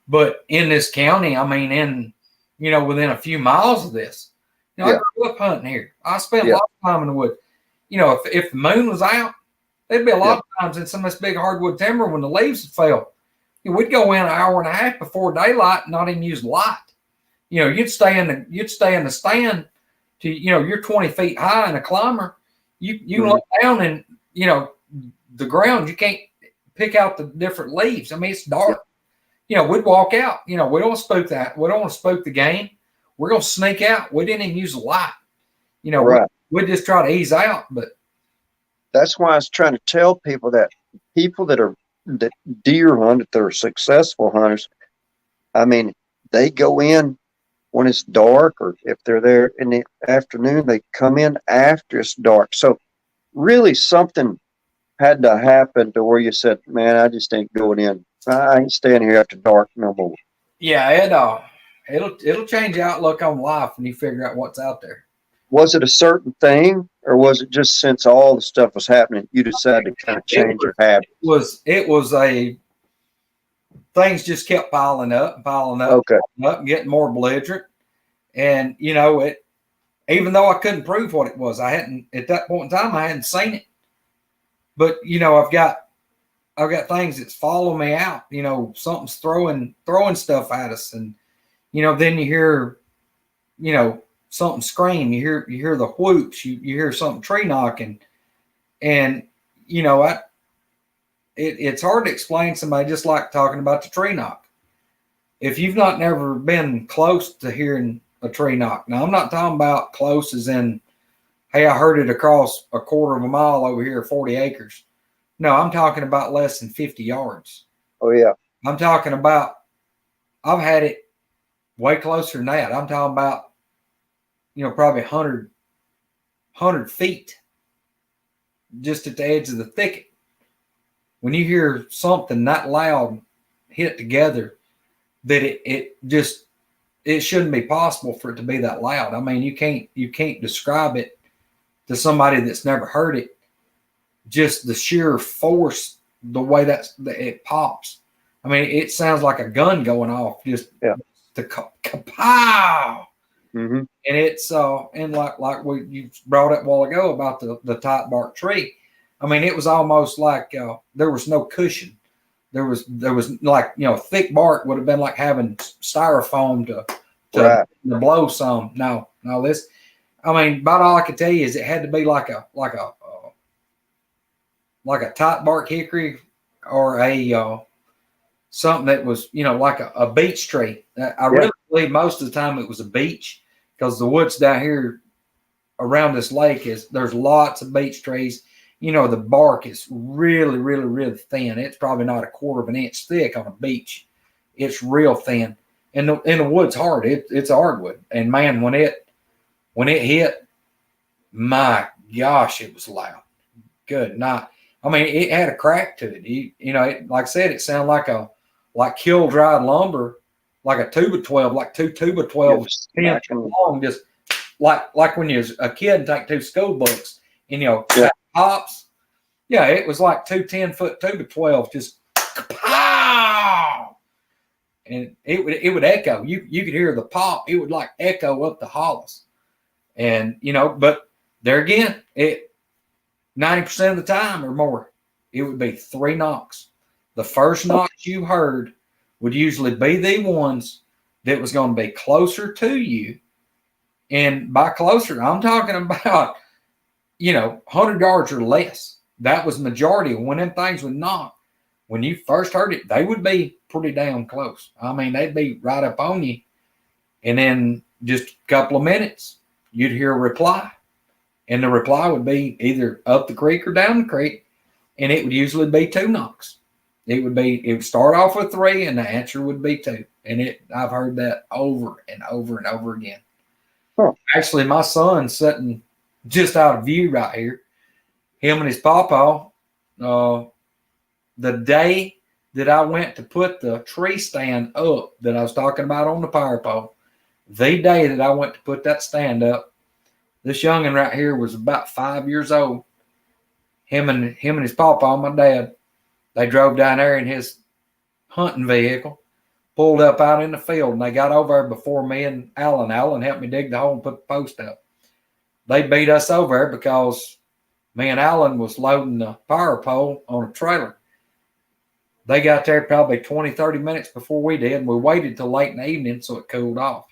but in this county. I mean, within a few miles of this. You know, I grew up hunting here. I spent a lot of time in the woods. You know, if the moon was out, there'd be a lot of times in some of this big hardwood timber when the leaves fell. You know, we'd go in an hour and a half before daylight and not even use light. You know, you'd stay in the stand to, you know, you're 20 feet high in a climber. You look down and, you know, the ground, you can't pick out the different leaves. I mean, it's dark. You know, we'd walk out. You know, we don't want to spook that. We don't want to spook the game. We're going to sneak out. We didn't even use the light. You know, we'd just try to ease out. But that's why I was trying to tell people that people that deer hunt, that are successful hunters, I mean, they go in when it's dark, or if they're there in the afternoon, they come in after it's dark. So really something had to happen to where you said, man, I just ain't going in. I ain't staying here after dark no more. Yeah, it'll change your outlook on life when you figure out what's out there. Was it a certain thing, or was it just since all the stuff was happening, you decided to kind of change your habit? It was things just kept piling up, and getting more belligerent. And, you know, even though I couldn't prove what it was, at that point in time, I hadn't seen it. But, you know, I've got things that's following me out. You know, something's throwing stuff at us, and, you know, then you hear, you know, something scream. You hear the whoops. You hear something tree knocking, and, you know, it's hard to explain to somebody, just like talking about the tree knock. If you've never been close to hearing a tree knock, now I'm not talking about close as in, hey, I heard it across a quarter of a mile over here, 40 acres. No, I'm talking about less than 50 yards. Oh, yeah. I'm talking about, I've had it way closer than that. I'm talking about, you know, probably 100 feet just at the edge of the thicket. When you hear something that loud hit together, that it shouldn't be possible for it to be that loud. I mean, you can't describe it to somebody that's never heard it. Just the sheer force, the way that it pops. I mean, it sounds like a gun going off. Just the kapow. Mm-hmm. And it's and like you brought up a while ago about the tight bark tree. I mean, it was almost like there was no cushion. There was like, you know, thick bark would have been like having styrofoam to Right. blow some. No, this. I mean, about all I could tell you is it had to be like a tight bark hickory or a something that was, you know, like a beech tree. I really believe most of the time it was a beech, because the woods down here around this lake there's lots of beech trees. You know, the bark is really, really, really thin. It's probably not a quarter of an inch thick on a beech. It's real thin. And the wood's hard. It's hardwood. And man, when it hit, my gosh, it was loud. Good night. I mean, it had a crack to it. You know, like I said, it sounded like kiln dried lumber, like a 2 by 12, like two 2 by 12 pins long, just like when you was a kid and take 2 school books and, you know, pops. Yeah, it was like 2 10-foot 2 by 12, just pow, and it would echo. You could hear the pop. It would like echo up the hollows, and you know. But there again, 90% of the time or more, it would be 3 knocks. The first knocks you heard would usually be the ones that was going to be closer to you. And by closer, I'm talking about, you know, 100 yards or less. That was majority. When them things would knock, when you first heard it, they would be pretty damn close. I mean, they'd be right up on you. And then just a couple of minutes, you'd hear a reply. And the reply would be either up the creek or down the creek. And it would usually be 2 knocks. It would start off with 3 and the answer would be 2. And I've heard that over and over and over again. Huh. Actually, my son's sitting just out of view right here. Him and his pawpaw, the day that I went to put the tree stand up that I was talking about on the power pole, the day that I went to put that stand up, this youngin' right here was about 5 years old. Him and his pawpaw, my dad, they drove down there in his hunting vehicle, pulled up out in the field, and they got over there before me and Alan. Alan helped me dig the hole and put the post up. They beat us over there because me and Alan was loading the power pole on a trailer. They got there probably 20, 30 minutes before we did, and we waited till late in the evening so it cooled off.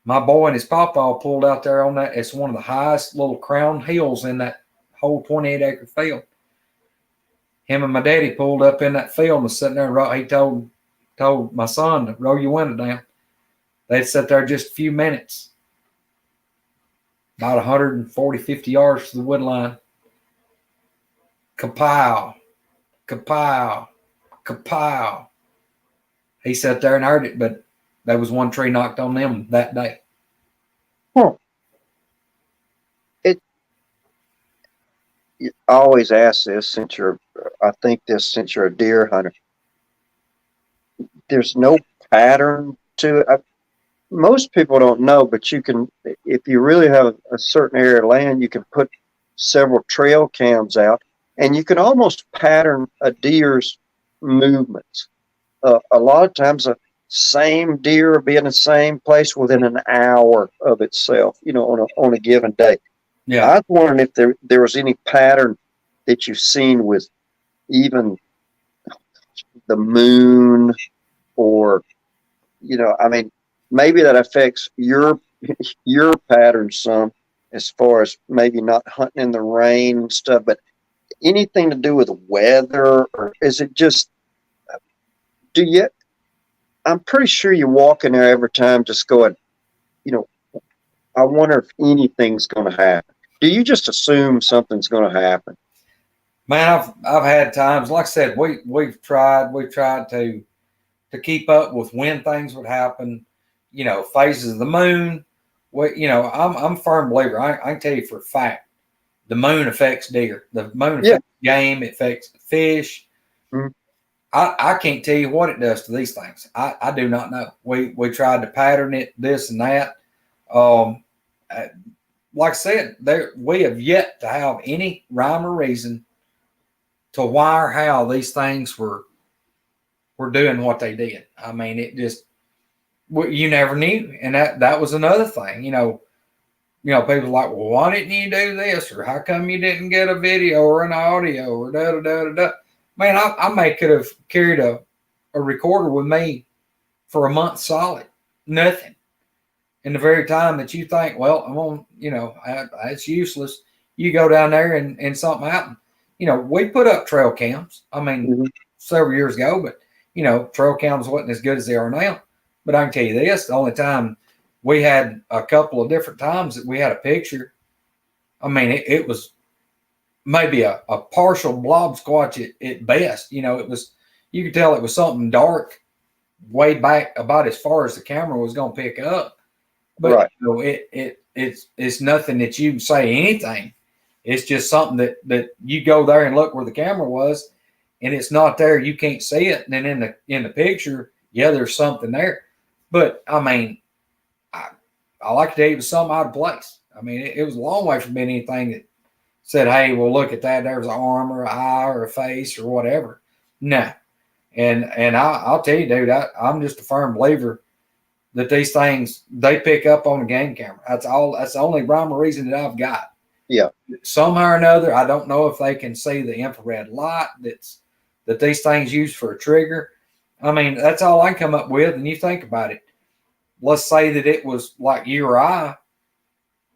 My boy and his pawpaw pulled out there on that. It's one of the highest little crown hills in that whole 28-acre field. Him and my daddy pulled up in that field and was sitting there. He told my son to roll your window down. They'd sit there just a few minutes, about 140, 50 yards to the wood line. Kapow, kapow, kapow. He sat there and heard it, but there was one tree knocked on them that day. Huh. I always ask this since you're a deer hunter. There's no pattern to it. Most people don't know, but you can, if you really have a certain area of land, you can put several trail cams out, and you can almost pattern a deer's movements. A lot of times, the same deer will be in the same place within an hour of itself, you know, on a given day. Yeah. I was wondering if there was any pattern that you've seen with even the moon, or, you know, I mean, maybe that affects your pattern some, as far as maybe not hunting in the rain and stuff, but anything to do with weather, or is it just, I'm pretty sure you walk in there every time just going, you know, I wonder if anything's going to happen. Do you just assume something's going to happen? Man, I've had times, like I said, we've tried to keep up with when things would happen, you know, phases of the moon. You know, I'm a firm believer. I can tell you for a fact, the moon affects deer. The moon affects game. It affects fish. Mm-hmm. I can't tell you what it does to these things. I do not know. We tried to pattern it, this and that. Like I said, we have yet to have any rhyme or reason to why or how these things were doing what they did. I mean, you never knew, and that was another thing. People like, well, why didn't you do this, or how come you didn't get a video or an audio, or da da da da da. Man, I may could have carried a recorder with me for a month solid, nothing. And the very time that you think, well, I'm on, it's useless, you go down there and something happened. We put up trail cams. I mean, several years ago, but trail cams wasn't as good as they are now. But I can tell you this: the only time we had a couple of different times that we had a picture. I mean, it was maybe a partial blob squatch at best. It was, you could tell it was something dark way back about as far as the camera was going to pick up. But it's nothing that you can say anything. It's just something that you go there and look where the camera was, and it's not there. You can't see it. And then in the picture, yeah, there's something there. But I mean, I like to tell you, it was something out of place. I mean, it was a long way from being anything that said, hey, well, look at that. There's an arm or an eye or a face or whatever. No. And I'll tell you, dude, I'm just a firm believer that these things, they pick up on a game camera. That's all. That's the only rhyme or reason that I've got. Yeah. Somehow or another, I don't know if they can see the infrared light that these things use for a trigger. I mean, that's all I can come up with. And you think about it. Let's say that it was like you or I.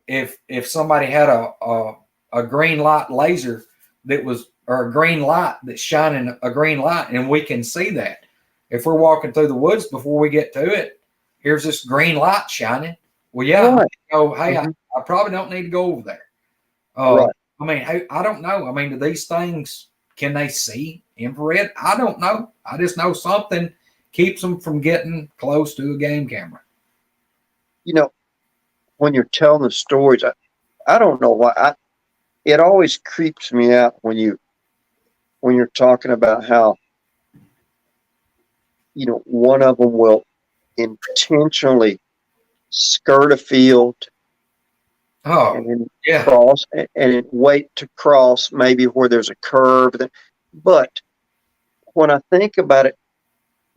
If somebody had a green light laser that was, or a green light that's shining a green light, and we can see that. If we're walking through the woods before we get to it, here's this green light shining. Well, yeah, Right. Hey, I probably don't need to go over there. Right. I mean, I don't know. I mean, do these things, can they see infrared? I don't know. I just know something keeps them from getting close to a game camera. When you're telling the stories, I don't know why. It always creeps me out when you're talking about how, one of them will intentionally skirt a field and then cross and wait to cross maybe where there's a curve. But when I think about it,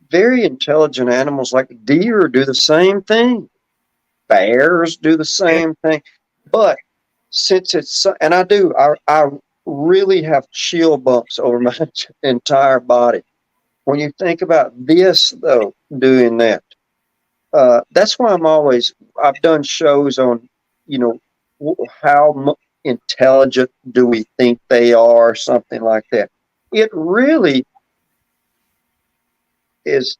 very intelligent animals like deer do the same thing. Bears do the same thing. But since and I really have chill bumps over my entire body. When you think about this, though, doing that, that's why I've done shows on, how intelligent do we think they are, something like that. It really is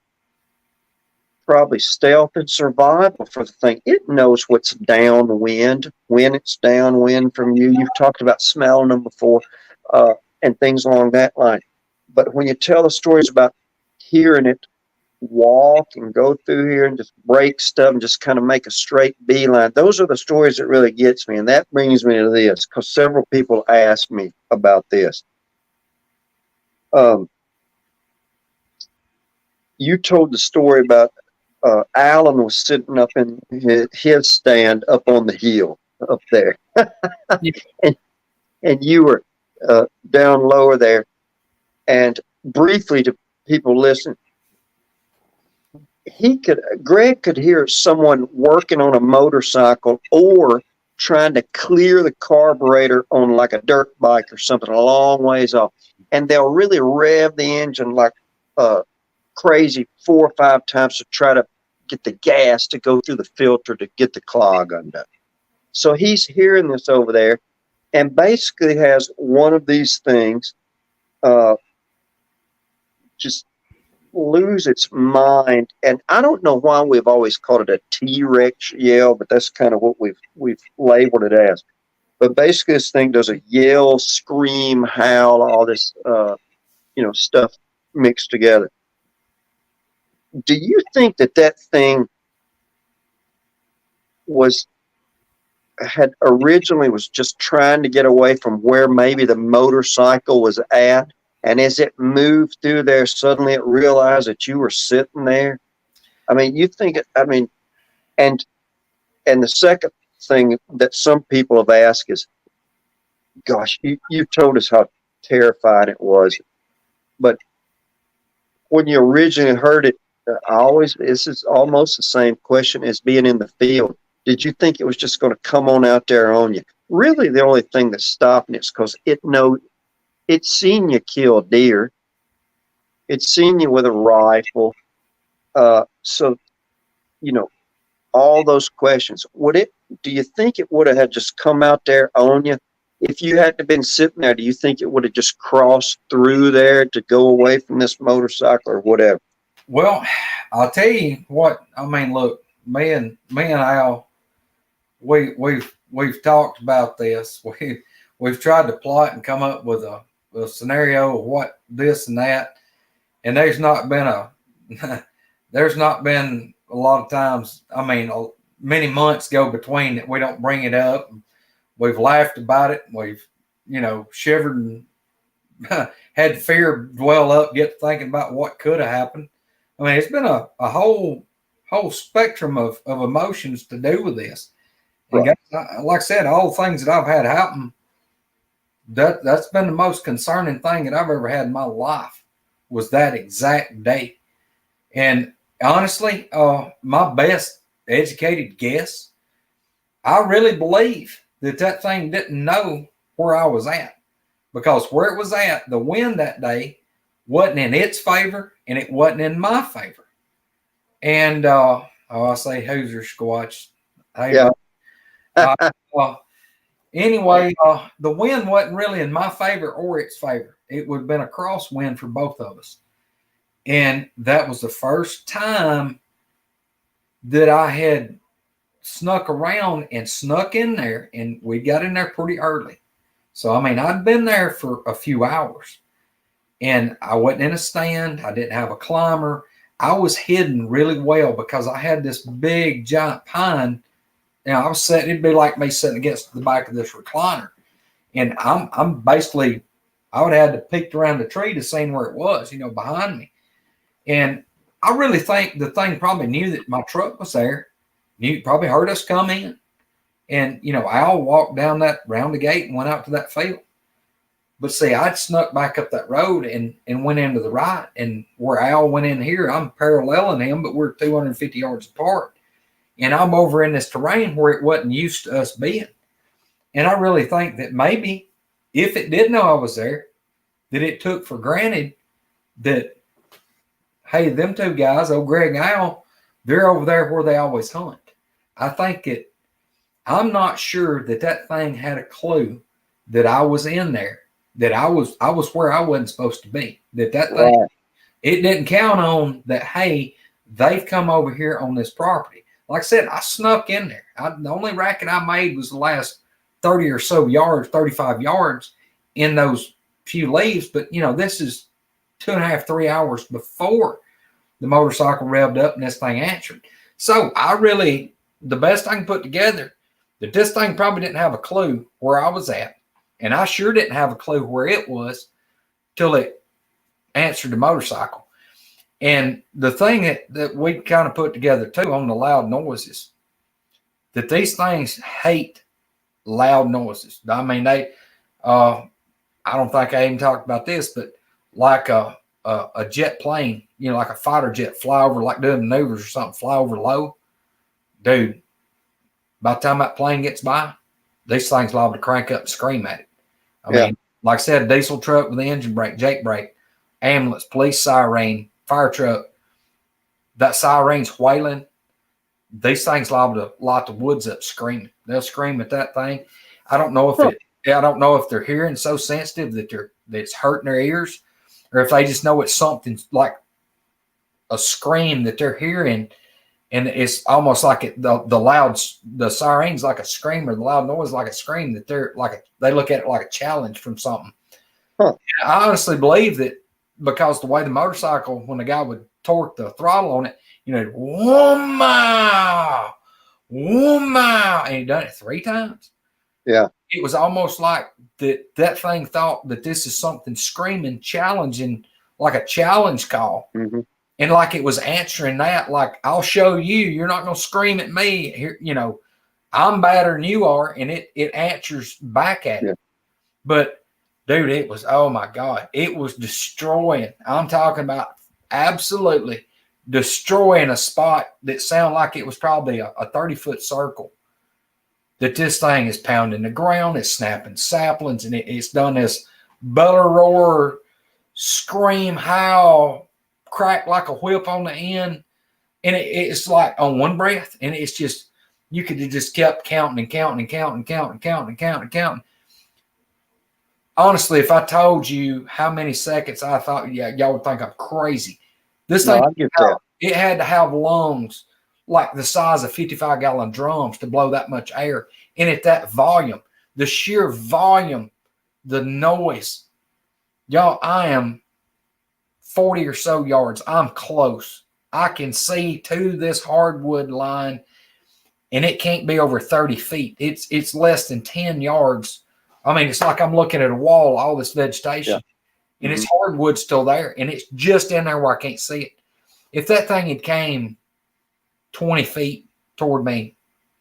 probably stealth and survival for the thing. It knows what's downwind, when it's downwind from you. You've talked about smelling them before, and things along that line. But when you tell the stories about hearing it walk and go through here and just break stuff and just kind of make a straight beeline, those are the stories that really gets me. And that brings me to this, because several people asked me about this. You told the story about Alan was sitting up in his stand up on the hill up there. and you were down lower there. And briefly, to people listening, Greg could hear someone working on a motorcycle or trying to clear the carburetor on like a dirt bike or something a long ways off. And they'll really rev the engine like crazy 4 or 5 times to try to get the gas to go through the filter to get the clog undone. So he's hearing this over there and basically has one of these things just lose its mind. And I don't know why we've always called it a T-Rex yell, but that's kind of what we've labeled it as. But basically this thing does a yell, scream, howl, all this stuff mixed together. Do you think that thing had originally was just trying to get away from where maybe the motorcycle was at, and as it moved through there, suddenly it realized that you were sitting there? I mean, you think and the second thing that some people have asked is, gosh, you told us how terrified it was, but when you originally heard it, this is almost the same question as being in the field. Did you think it was just going to come on out there on you? Really, the only thing that's stopping it is because it's seen you kill deer. It's seen you with a rifle. So, all those questions. Do you think it would have had just come out there on you? If you had to been sitting there, do you think it would have just crossed through there to go away from this motorcycle or whatever? Well, I'll tell you what. I mean, look, me and Al, we've talked about this. We've tried to plot and come up with a scenario of what this and that, and there's not been a lot of times. I mean, many months go between that we don't bring it up. We've laughed about it. We've shivered and had fear dwell up, get thinking about what could have happened. I mean, it's been a whole spectrum of emotions to do with this. And Right. guys, like I said, all the things that I've had happen, that's been the most concerning thing that I've ever had in my life was that exact day. And honestly, my best educated guess, I really believe that thing didn't know where I was at, because where it was at, the wind that day wasn't in its favor and it wasn't in my favor. And I say Hoosier Squatch. Hey, Yeah. Anyway, the wind wasn't really in my favor or its favor. It would have been a crosswind for both of us. And that was the first time that I had snuck around and snuck in there, and we got in there pretty early. So, I mean, I'd been there for a few hours, and I wasn't in a stand. I didn't have a climber. I was hidden really well because I had this big giant pine. Now I was sitting, it'd be like me sitting against the back of this recliner. And I'm basically, I would have had to peek around the tree to see where it was, behind me. And I really think the thing probably knew that my truck was there. Probably heard us come in. And, Al walked down round the gate and went out to that field. But see, I'd snuck back up that road and went into the right. And where Al went in here, I'm paralleling him, but we're 250 yards apart. And I'm over in this terrain where it wasn't used to us being. And I really think that maybe if it did know I was there, that it took for granted that, hey, them two guys, old Greg and Al, they're over there where they always hunt. I think I'm not sure that thing had a clue that I was in there, that I was where I wasn't supposed to be. That thing, Right. It didn't count on that, hey, they've come over here on this property. Like I said, I snuck in there. The only racket I made was the last 30 or so yards, 35 yards in those few leaves. But, this is 2.5, 3 hours before the motorcycle revved up and this thing answered. So the best I can put together, that this thing probably didn't have a clue where I was at. And I sure didn't have a clue where it was till it answered the motorcycle. And the thing that we kind of put together too on the loud noises, that these things hate loud noises. I mean, I don't think I even talked about this, but like a jet plane, like a fighter jet fly over, like doing maneuvers or something, fly over low, dude, by the time that plane gets by, these things liable to crank up and scream at it. I mean, like I said, a diesel truck with the engine brake, Jake brake, ambulance, police siren, fire truck, that siren's wailing, these things liable to light the woods up screaming. They'll scream at that thing. I don't know if they're hearing so sensitive that it's hurting their ears, or if they just know it's something like a scream that they're hearing, and it's almost like the siren's like a scream, or the loud noise like a scream, that they look at it like a challenge from something. Huh. I honestly believe that, because the way the motorcycle, when the guy would torque the throttle on it, whoa, and he done it 3 times. Yeah. It was almost like that thing thought that this is something screaming, challenging, like a challenge call. Mm-hmm. And like it was answering that, like, I'll show you, you're not going to scream at me here. I'm badder than you are. And it answers back at it. But dude, it was, oh my God, it was destroying. I'm talking about absolutely destroying a spot that sounded like it was probably a 30-foot circle. That this thing is pounding the ground, it's snapping saplings, and it's done this bellow roar, scream, howl, crack like a whip on the end. And it's like on one breath, and it's just, you could have just kept counting and counting and counting and counting and counting and counting and counting. Honestly, if I told you how many seconds I thought, y'all would think I'm crazy. This thing, I get that. It had to have lungs like the size of 55-gallon drums to blow that much air. And at that volume, the sheer volume, the noise. Y'all, I am 40 or so yards. I'm close. I can see to this hardwood line, and it can't be over 30 feet. It's less than 10 yards. I mean, it's like I'm looking at a wall, all this vegetation, and it's hardwood still there, and it's just in there where I can't see it. If that thing had came 20 feet toward me,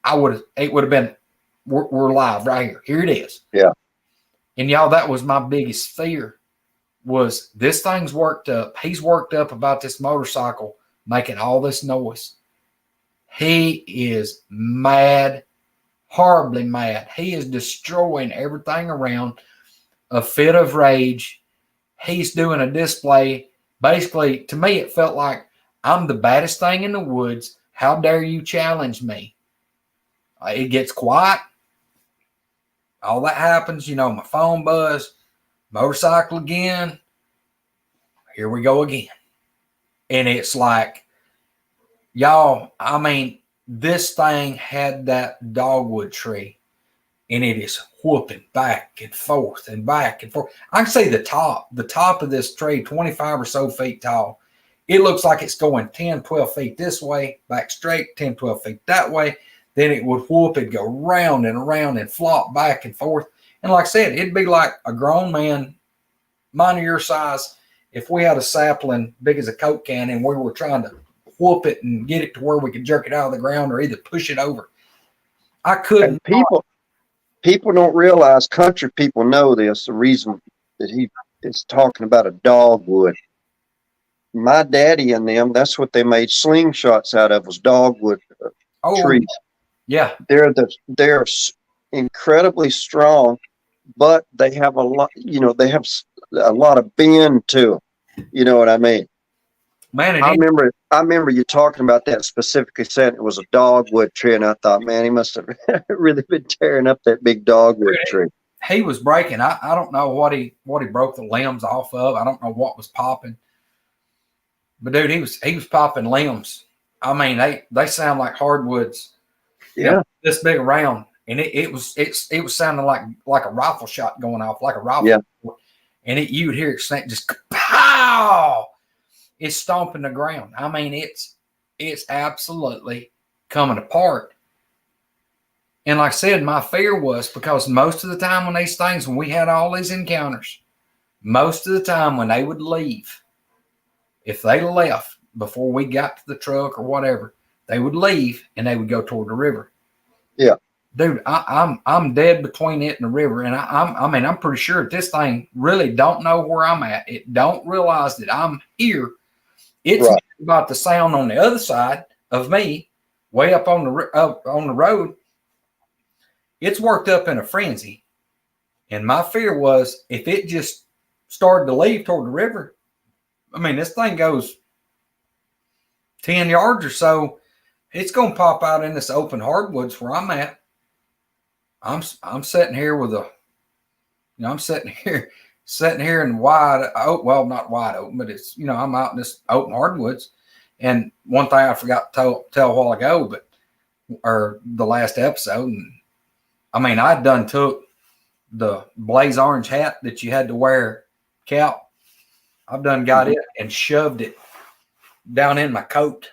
it would have been, we're live right here. Here it is. Yeah. And y'all, that was my biggest fear, was this thing's worked up. He's worked up about this motorcycle making all this noise. He is mad, horribly mad. He is destroying everything around, a fit of rage. He's doing a display. Basically, to me, it felt like, I'm the baddest thing in the woods. How dare you challenge me? It gets quiet. All that happens, my phone buzz, motorcycle again. Here we go again. And it's like, y'all, I mean, this thing had that dogwood tree, and it is whooping back and forth and back and forth. I can see the top of this tree, 25 or so feet tall. It looks like it's going 10, 12 feet this way, back straight, 10, 12 feet that way. Then it would whoop and go round and around and flop back and forth. And like I said, it'd be like a grown man, mine or your size, if we had a sapling big as a Coke can and we were trying to whoop it and get it to where we could jerk it out of the ground or either push it over. I couldn't. And people don't realize, country people know this, the reason that he is talking about a dogwood. My daddy and them, that's what they made slingshots out of, was dogwood trees. Yeah. They're incredibly strong, but they have a lot, they have a lot of bend to them. You know what I mean? Man, I remember you talking about that, specifically saying it was a dogwood tree, and I thought, man, he must have really been tearing up that big dogwood tree. He was breaking. I don't know what he broke the limbs off of. I don't know what was popping. But dude, he was popping limbs. I mean, they sound like hardwoods. Yeah. This big around. And it was sounding like a rifle shot going off, like a rifle. Yeah. And you would hear it snap, just pow! It's stomping the ground. I mean, it's absolutely coming apart. And like I said, my fear was, because most of the time when we had all these encounters, most of the time when they would leave, if they left before we got to the truck or whatever, they would leave and they would go toward the river. Yeah. Dude, I'm dead between it and the river. And I'm pretty sure that this thing really don't know where I'm at. It don't realize that I'm here. It's right. about the sound on the other side of me, way up on the road. It's worked up in a frenzy. And my fear was, if it just started to leave toward the river, I mean, this thing goes 10 yards or so, it's going to pop out in this open hardwoods where I'm at. I'm sitting here with I'm sitting here in wide open, well, not wide open, but it's, I'm out in this open hardwoods. And one thing I forgot to tell a while ago, or the last episode, and I mean, I done took the blaze orange hat that you had to wear, Cal. I've done got it and shoved it down in my coat,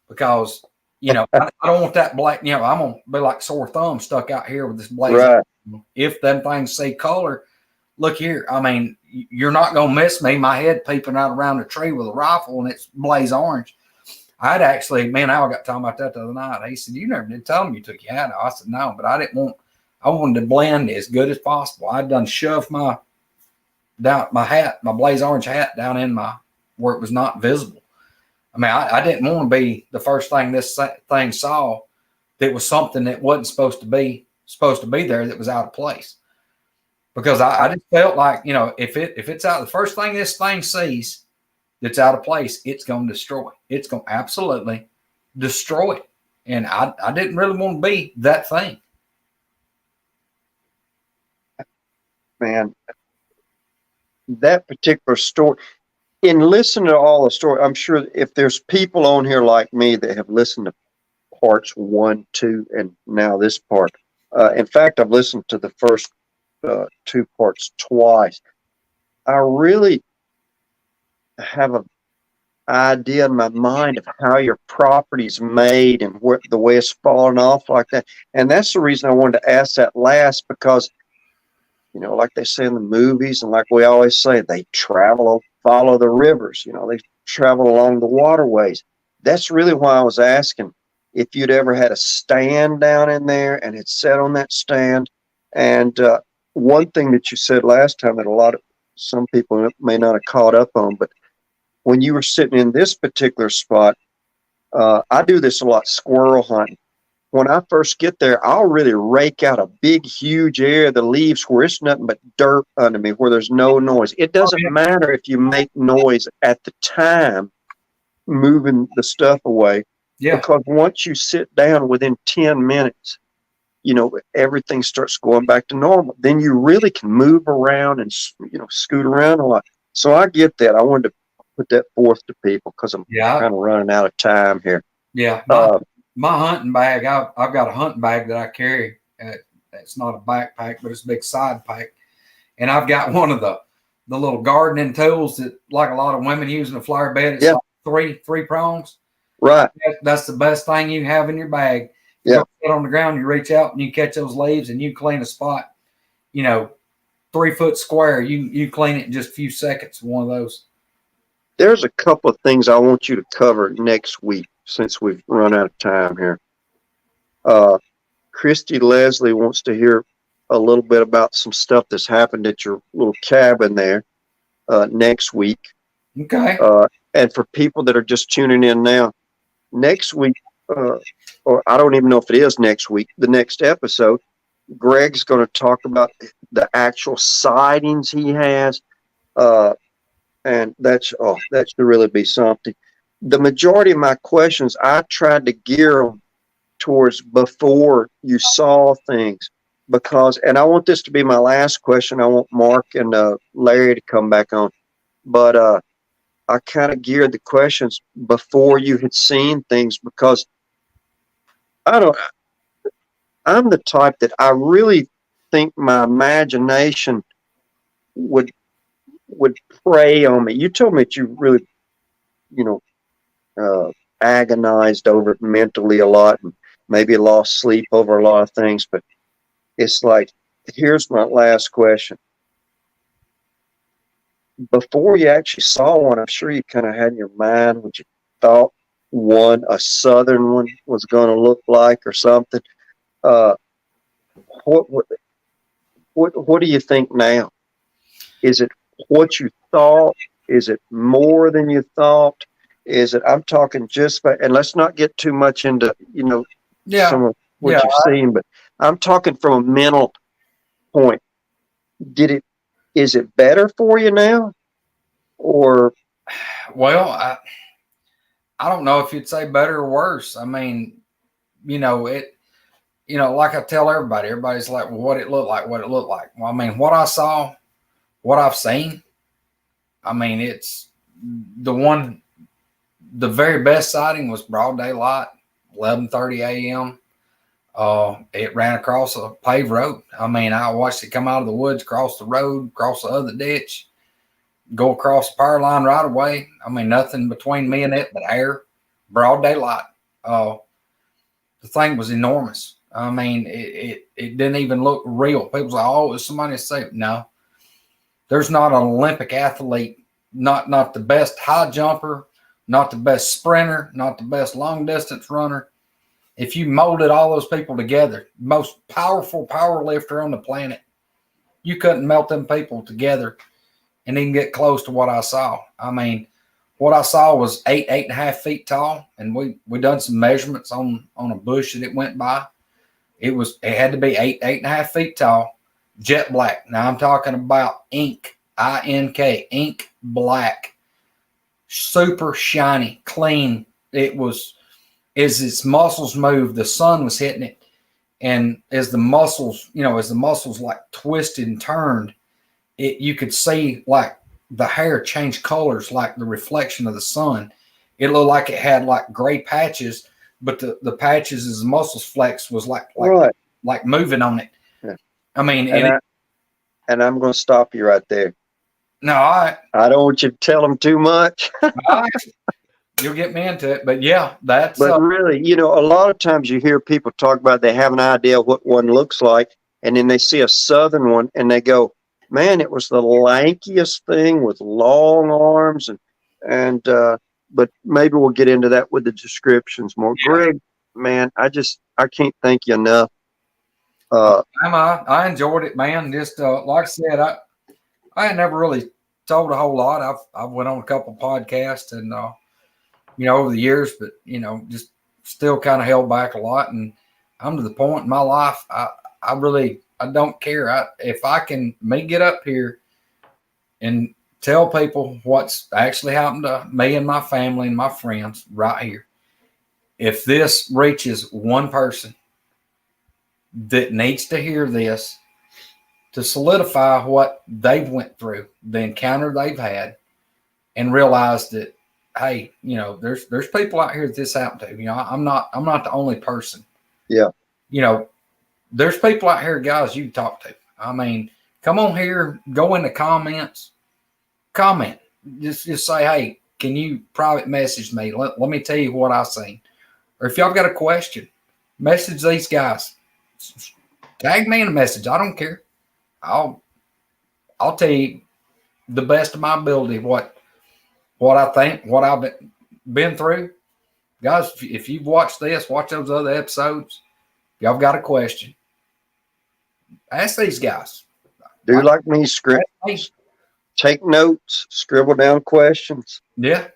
because, I don't want that black, I'm going to be like sore thumb stuck out here with this blaze. Right. If them things say color, look here. I mean, you're not going to miss me. My head peeping out around the tree with a rifle, and it's blaze orange. I'd actually, Al got talking about that the other night. He said, you never did tell him you took your hat off. I said, no, but I wanted to blend as good as possible. I'd done shoved my hat, my blaze orange hat, down in where it was not visible. I mean, I didn't want to be the first thing this thing saw that was something that wasn't supposed to be there, that was out of place. Because I just felt like, you know, if it's out, the first thing this thing sees that's out of place, it's going to destroy it. It's going to absolutely destroy it. And I didn't really want to be that thing. Man, that particular story, in listening to all the story, I'm sure if there's people on here like me that have listened to parts 1, 2, and now this part. In fact, I've listened to the first 2 parts twice. I really have an idea in my mind of how your property's made and the way it's fallen off like that. And that's the reason I wanted to ask that last, because, you know, like they say in the movies, and like we always say, they follow the rivers, you know, they travel along the waterways. That's really why I was asking if you'd ever had a stand down in there and had sat on that stand. And one thing that you said last time that some people may not have caught up on, but when you were sitting in this particular spot, I do this a lot, squirrel hunting. When I first get there, I'll really rake out a big, huge area of the leaves where it's nothing but dirt under me, where there's no noise. It doesn't matter if you make noise at the time moving the stuff away. Yeah. Because once you sit down, within 10 minutes, you know, everything starts going back to normal. Then you really can move around and, you know, scoot around a lot. So I get that. I wanted to put that forth to people because I'm kind of running out of time here. Yeah. My hunting bag, I've got a hunting bag that I carry. It's not a backpack, but it's a big side pack. And I've got one of the little gardening tools that, like a lot of women use in a flower bed. It's like three prongs. Right. That's the best thing you have in your bag. You sit on the ground, you reach out and you catch those leaves and you clean a spot, you know, 3 foot square. You clean it in just a few seconds. One of those. There's a couple of things I want you to cover next week since we've run out of time here. Christy Leslie wants to hear a little bit about some stuff that's happened at your little cabin there next week. Okay. And for people that are just tuning in now, next week, or I don't even know if it is next week, the next episode, Greg's going to talk about the actual sightings he has. And that should really be something. The majority of my questions, I tried to gear them towards before you saw things, and I want this to be my last question. I want Mark and Larry to come back on, but I kind of geared the questions before you had seen things, because I'm the type that I really think my imagination would prey on me. You told me that you really, you know, agonized over it mentally a lot and maybe lost sleep over a lot of things. But it's like, here's my last question. Before you actually saw one, I'm sure you kind of had in your mind what you thought a southern one was going to look like or something. What do you think now? Is it what you thought? Is it more than you thought? Is it, I'm talking and let's not get too much into, you know, some of what you've seen, but I'm talking from a mental point. Is it better for you now? Or? Well, I don't know if you'd say better or worse. I mean, you know, like I tell everybody's like, well, what it looked like. Well, I mean, what I saw, what I've seen, I mean, it's the very best sighting was broad daylight, 11:30 a.m. It ran across a paved road. I mean, I watched it come out of the woods, cross the road, cross the other ditch, go across the power line right away. I mean, nothing between me and it but air, broad daylight. The thing was enormous. I mean, it didn't even look real. People say, oh, is somebody safe? No. There's not an Olympic athlete, not the best high jumper, not the best sprinter, not the best long distance runner. If you molded all those people together, most powerful power lifter on the planet, you couldn't melt them people together and even get close to what I saw. I mean, what I saw was 8.5 feet tall, and we done some measurements on a bush that it went by. It had to be 8.5 feet tall, jet black. Now I'm talking about ink, INK, ink black, super shiny, clean. It was, as its muscles moved, the sun was hitting it, and as the muscles like twisted and turned, you could see like the hair changed colors, like the reflection of the sun. It looked like it had like gray patches, but the patches as the muscles flex was like moving on it. Yeah. I mean, and I'm going to stop you right there. No, I don't want you to tell them too much. You'll get me into it, but yeah, that's. But really, you know, a lot of times you hear people talk about they have an idea what one looks like, and then they see a southern one and they go, "Man, it was the lankiest thing with long arms," and but maybe we'll get into that with the descriptions more. Yeah. Greg, man, I can't thank you enough. I enjoyed it, man. Just like I said, I had never really told a whole lot. I've went on a couple podcasts and over the years, but just still kind of held back a lot. And I'm to the point in my life, I don't care. If I can get up here and tell people what's actually happened to me and my family and my friends right here. If this reaches one person that needs to hear this to solidify what they've went through, the encounter they've had, and realize that, hey, there's people out here that this happened to. I'm not the only person. Yeah. There's people out here, guys, you talk to. I mean, come on here, go in the comments, comment. Just say, hey, can you private message me? Let me tell you what I seen. Or if y'all got a question, message these guys. Tag me in a message. I don't care. I'll tell you the best of my ability what I think, what I've been through. Guys, if you've watched this, watch those other episodes, if y'all got a question, ask these guys. Do like me, script. Take notes, scribble down questions. Yeah.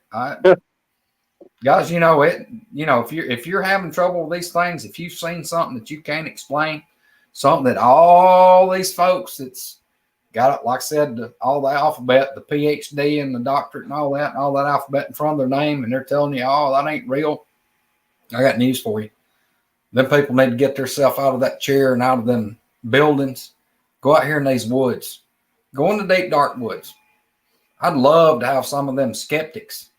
Guys, if you're having trouble with these things, if you've seen something that you can't explain, something that all these folks that's got it, like I said, all the alphabet, the PhD and the doctorate and all that alphabet in front of their name, and they're telling you, oh, that ain't real. I got news for you. Them people need to get themselves out of that chair and out of them buildings. Go out here in these woods. Go in the deep, dark woods. I'd love to have some of them skeptics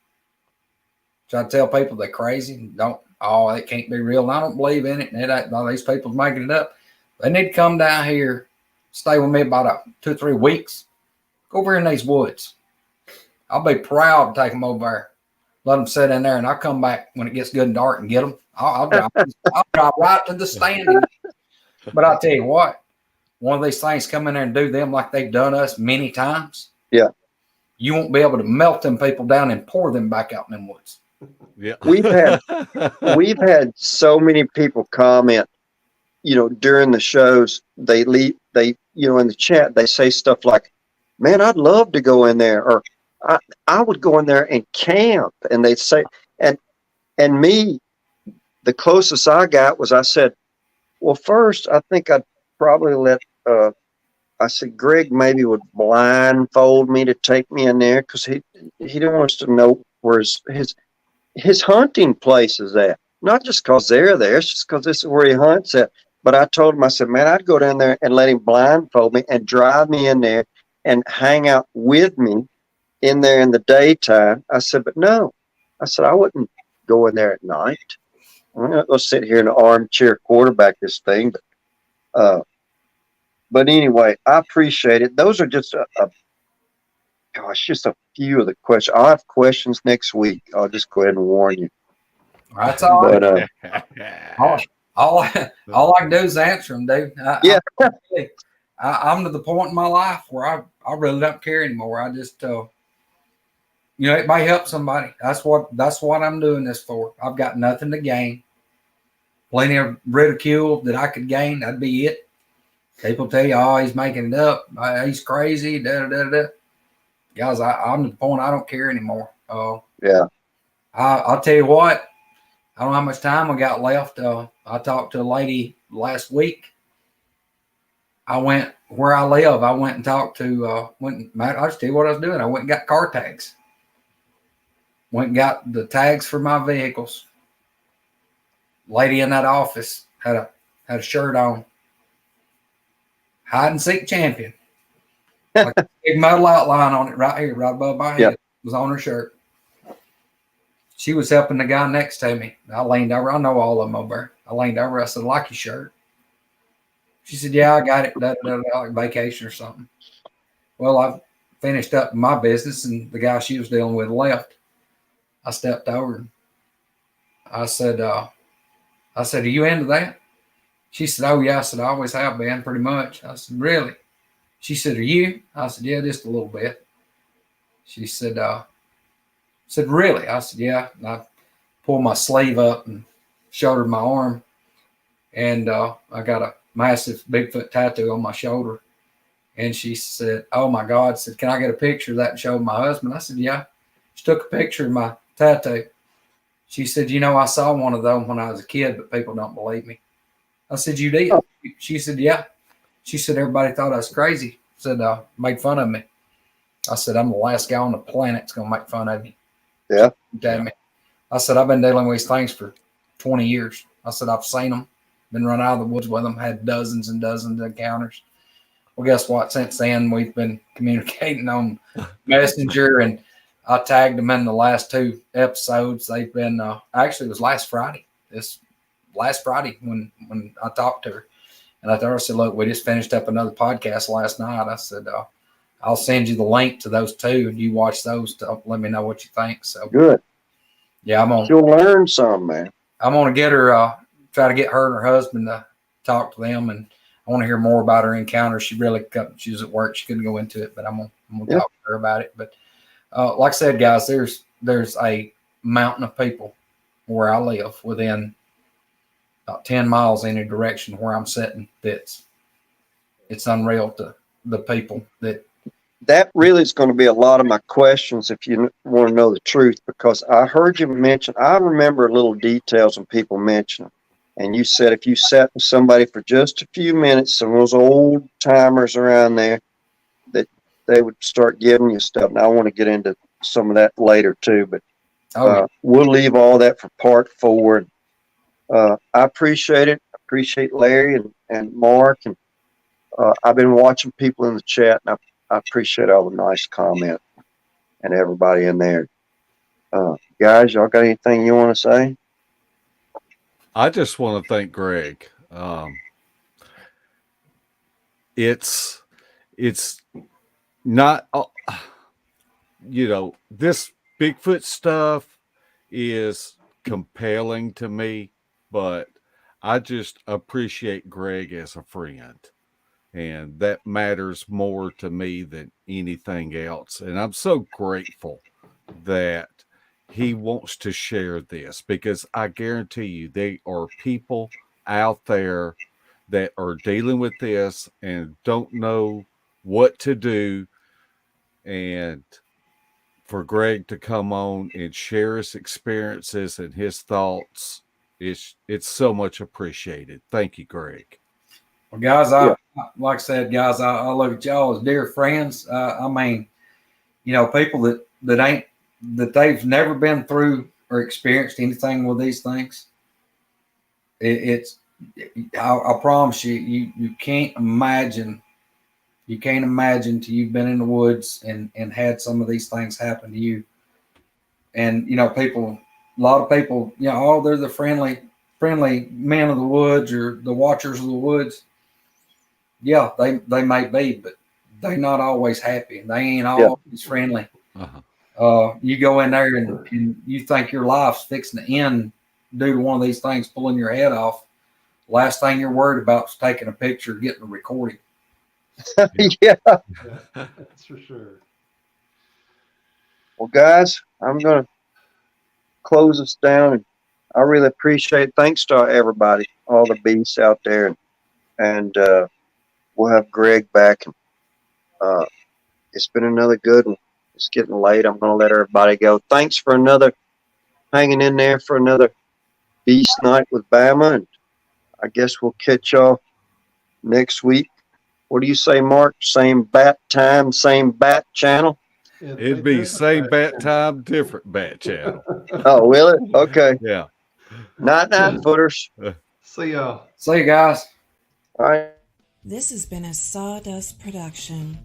try to tell people they're crazy. It can't be real. And I don't believe in it. And all these people's making it up. They need to come down here, stay with me about 2 or 3 weeks. Go over here in these woods. I'll be proud to take them over there. Let them sit in there, and I'll come back when it gets good and dark and get them. I'll drive right to the stand. But I'll tell you what, one of these things come in there and do them like they've done us many times. Yeah. You won't be able to melt them people down and pour them back out in them woods. Yeah. We've had so many people comment, during the shows, they in the chat, they say stuff like, man, I'd love to go in there, or I would go in there and camp. And they'd say, and me, the closest I got was, I said, well, first, I think I'd probably let, I said, Greg maybe would blindfold me to take me in there, because he didn't want us to know where his hunting place is at. Not just because they're there, it's just because this is where he hunts at. But I told him, I said, man, I'd go down there and let him blindfold me and drive me in there and hang out with me in there in the daytime. I said, but no. I said, I wouldn't go in there at night. I'm not going to sit here in an armchair quarterback this thing. But anyway, I appreciate it. Those are just just a few of the questions. I'll have questions next week. I'll just go ahead and warn you. That's all. But all I can do is answer them, dude. I'm to the point in my life where I really don't care anymore. I just, it may help somebody. That's what I'm doing this for. I've got nothing to gain. Plenty of ridicule that I could gain. That'd be it. People tell you, oh, he's making it up. He's crazy. Da, da, da, da. Guys, I'm to the point I don't care anymore. Yeah. I'll tell you what. I don't know how much time I got left. I talked to a lady last week. I went where I live. I went and talked to, I'll just tell you what I was doing. I went and got car tags. Went and got the tags for my vehicles. Lady in that office had a shirt on. Hide and seek champion. Like a big metal outline on it right here, right above my head. Yeah. It was on her shirt. She was helping the guy next to me. I leaned over. I know all of them over there. I leaned over. I said, like your shirt. She said, yeah, I got it. Like vacation or something. Well, I finished up my business, and the guy she was dealing with left. I stepped over. And I said, are you into that? She said, oh, yeah. I said, I always have been, pretty much. I said, really? She said, are you? I said, yeah, just a little bit. She said, really? I said, yeah. And I pulled my sleeve up and showed her my arm. And I got a massive Bigfoot tattoo on my shoulder. And she said, oh, my God. Said, can I get a picture of that and show my husband? I said, yeah. She took a picture of my tattoo. She said, I saw one of them when I was a kid, but people don't believe me. I said, you did? She said, yeah. She said, everybody thought I was crazy. Said, made fun of me. I said, I'm the last guy on the planet that's going to make fun of you. Yeah. Me. I said, I've been dealing with these things for 20 years. I said, I've seen them, been run out of the woods with them, had dozens and dozens of encounters. Well, guess what? Since then, we've been communicating on Messenger, and I tagged them in the last 2 episodes. They've been, actually, it was last Friday. This last Friday when I talked to her. And I told her, I said, look, we just finished up another podcast last night. I said, I'll send you the link to those 2, and you watch those to let me know what you think. So Good. Yeah, You'll learn some, man. I'm gonna get her, try to get her and her husband to talk to them, and I want to hear more about her encounter. She was at work, she couldn't go into it, but I'm gonna talk to her about it. But like I said, guys, there's a mountain of people where I live within about 10 miles any direction where I'm sitting. It's unreal to the people that really is going to be a lot of my questions if you want to know the truth, because I heard you mention, I remember little details when people mention them. And you said if you sat with somebody for just a few minutes, some of those old timers around there, that they would start giving you stuff. And I want to get into some of that later too, but we'll leave all that for part 4. I appreciate it. I appreciate Larry and Mark. And I've been watching people in the chat, and I appreciate all the nice comments and everybody in there. Guys, y'all got anything you want to say? I just want to thank Greg. It's not, this Bigfoot stuff is compelling to me, but I just appreciate Greg as a friend. And that matters more to me than anything else. And I'm so grateful that he wants to share this, because I guarantee you there are people out there that are dealing with this and don't know what to do. And for Greg to come on and share his experiences and his thoughts, it's so much appreciated. Thank you, Greg. Well, guys, like I said, guys, I look at y'all as dear friends. I mean, people that they've never been through or experienced anything with these things. I promise you can't imagine. You can't imagine till you've been in the woods and had some of these things happen to you. And a lot of people, they're the friendly men of the woods or the watchers of the woods. Yeah, they may be, but they're not always happy, and they ain't always friendly. You go in there and you think your life's fixing to end due to one of these things pulling your head off. Last thing you're worried about is taking a picture, getting a recording. Yeah. That's for sure. Well, guys, I'm going to close this down, and I really appreciate it. Thanks to everybody, all the beasts out there, and we'll have Greg back. And it's been another good one. It's getting late. I'm going to let everybody go. Thanks for hanging in there for another Beast Night with Bama. And I guess we'll catch y'all next week. What do you say, Mark? Same bat time, same bat channel? It'd be same bat time, different bat channel. Oh, will it? Okay. Yeah. Night, footers. See y'all. See you guys. All right. This has been a Sawdust production.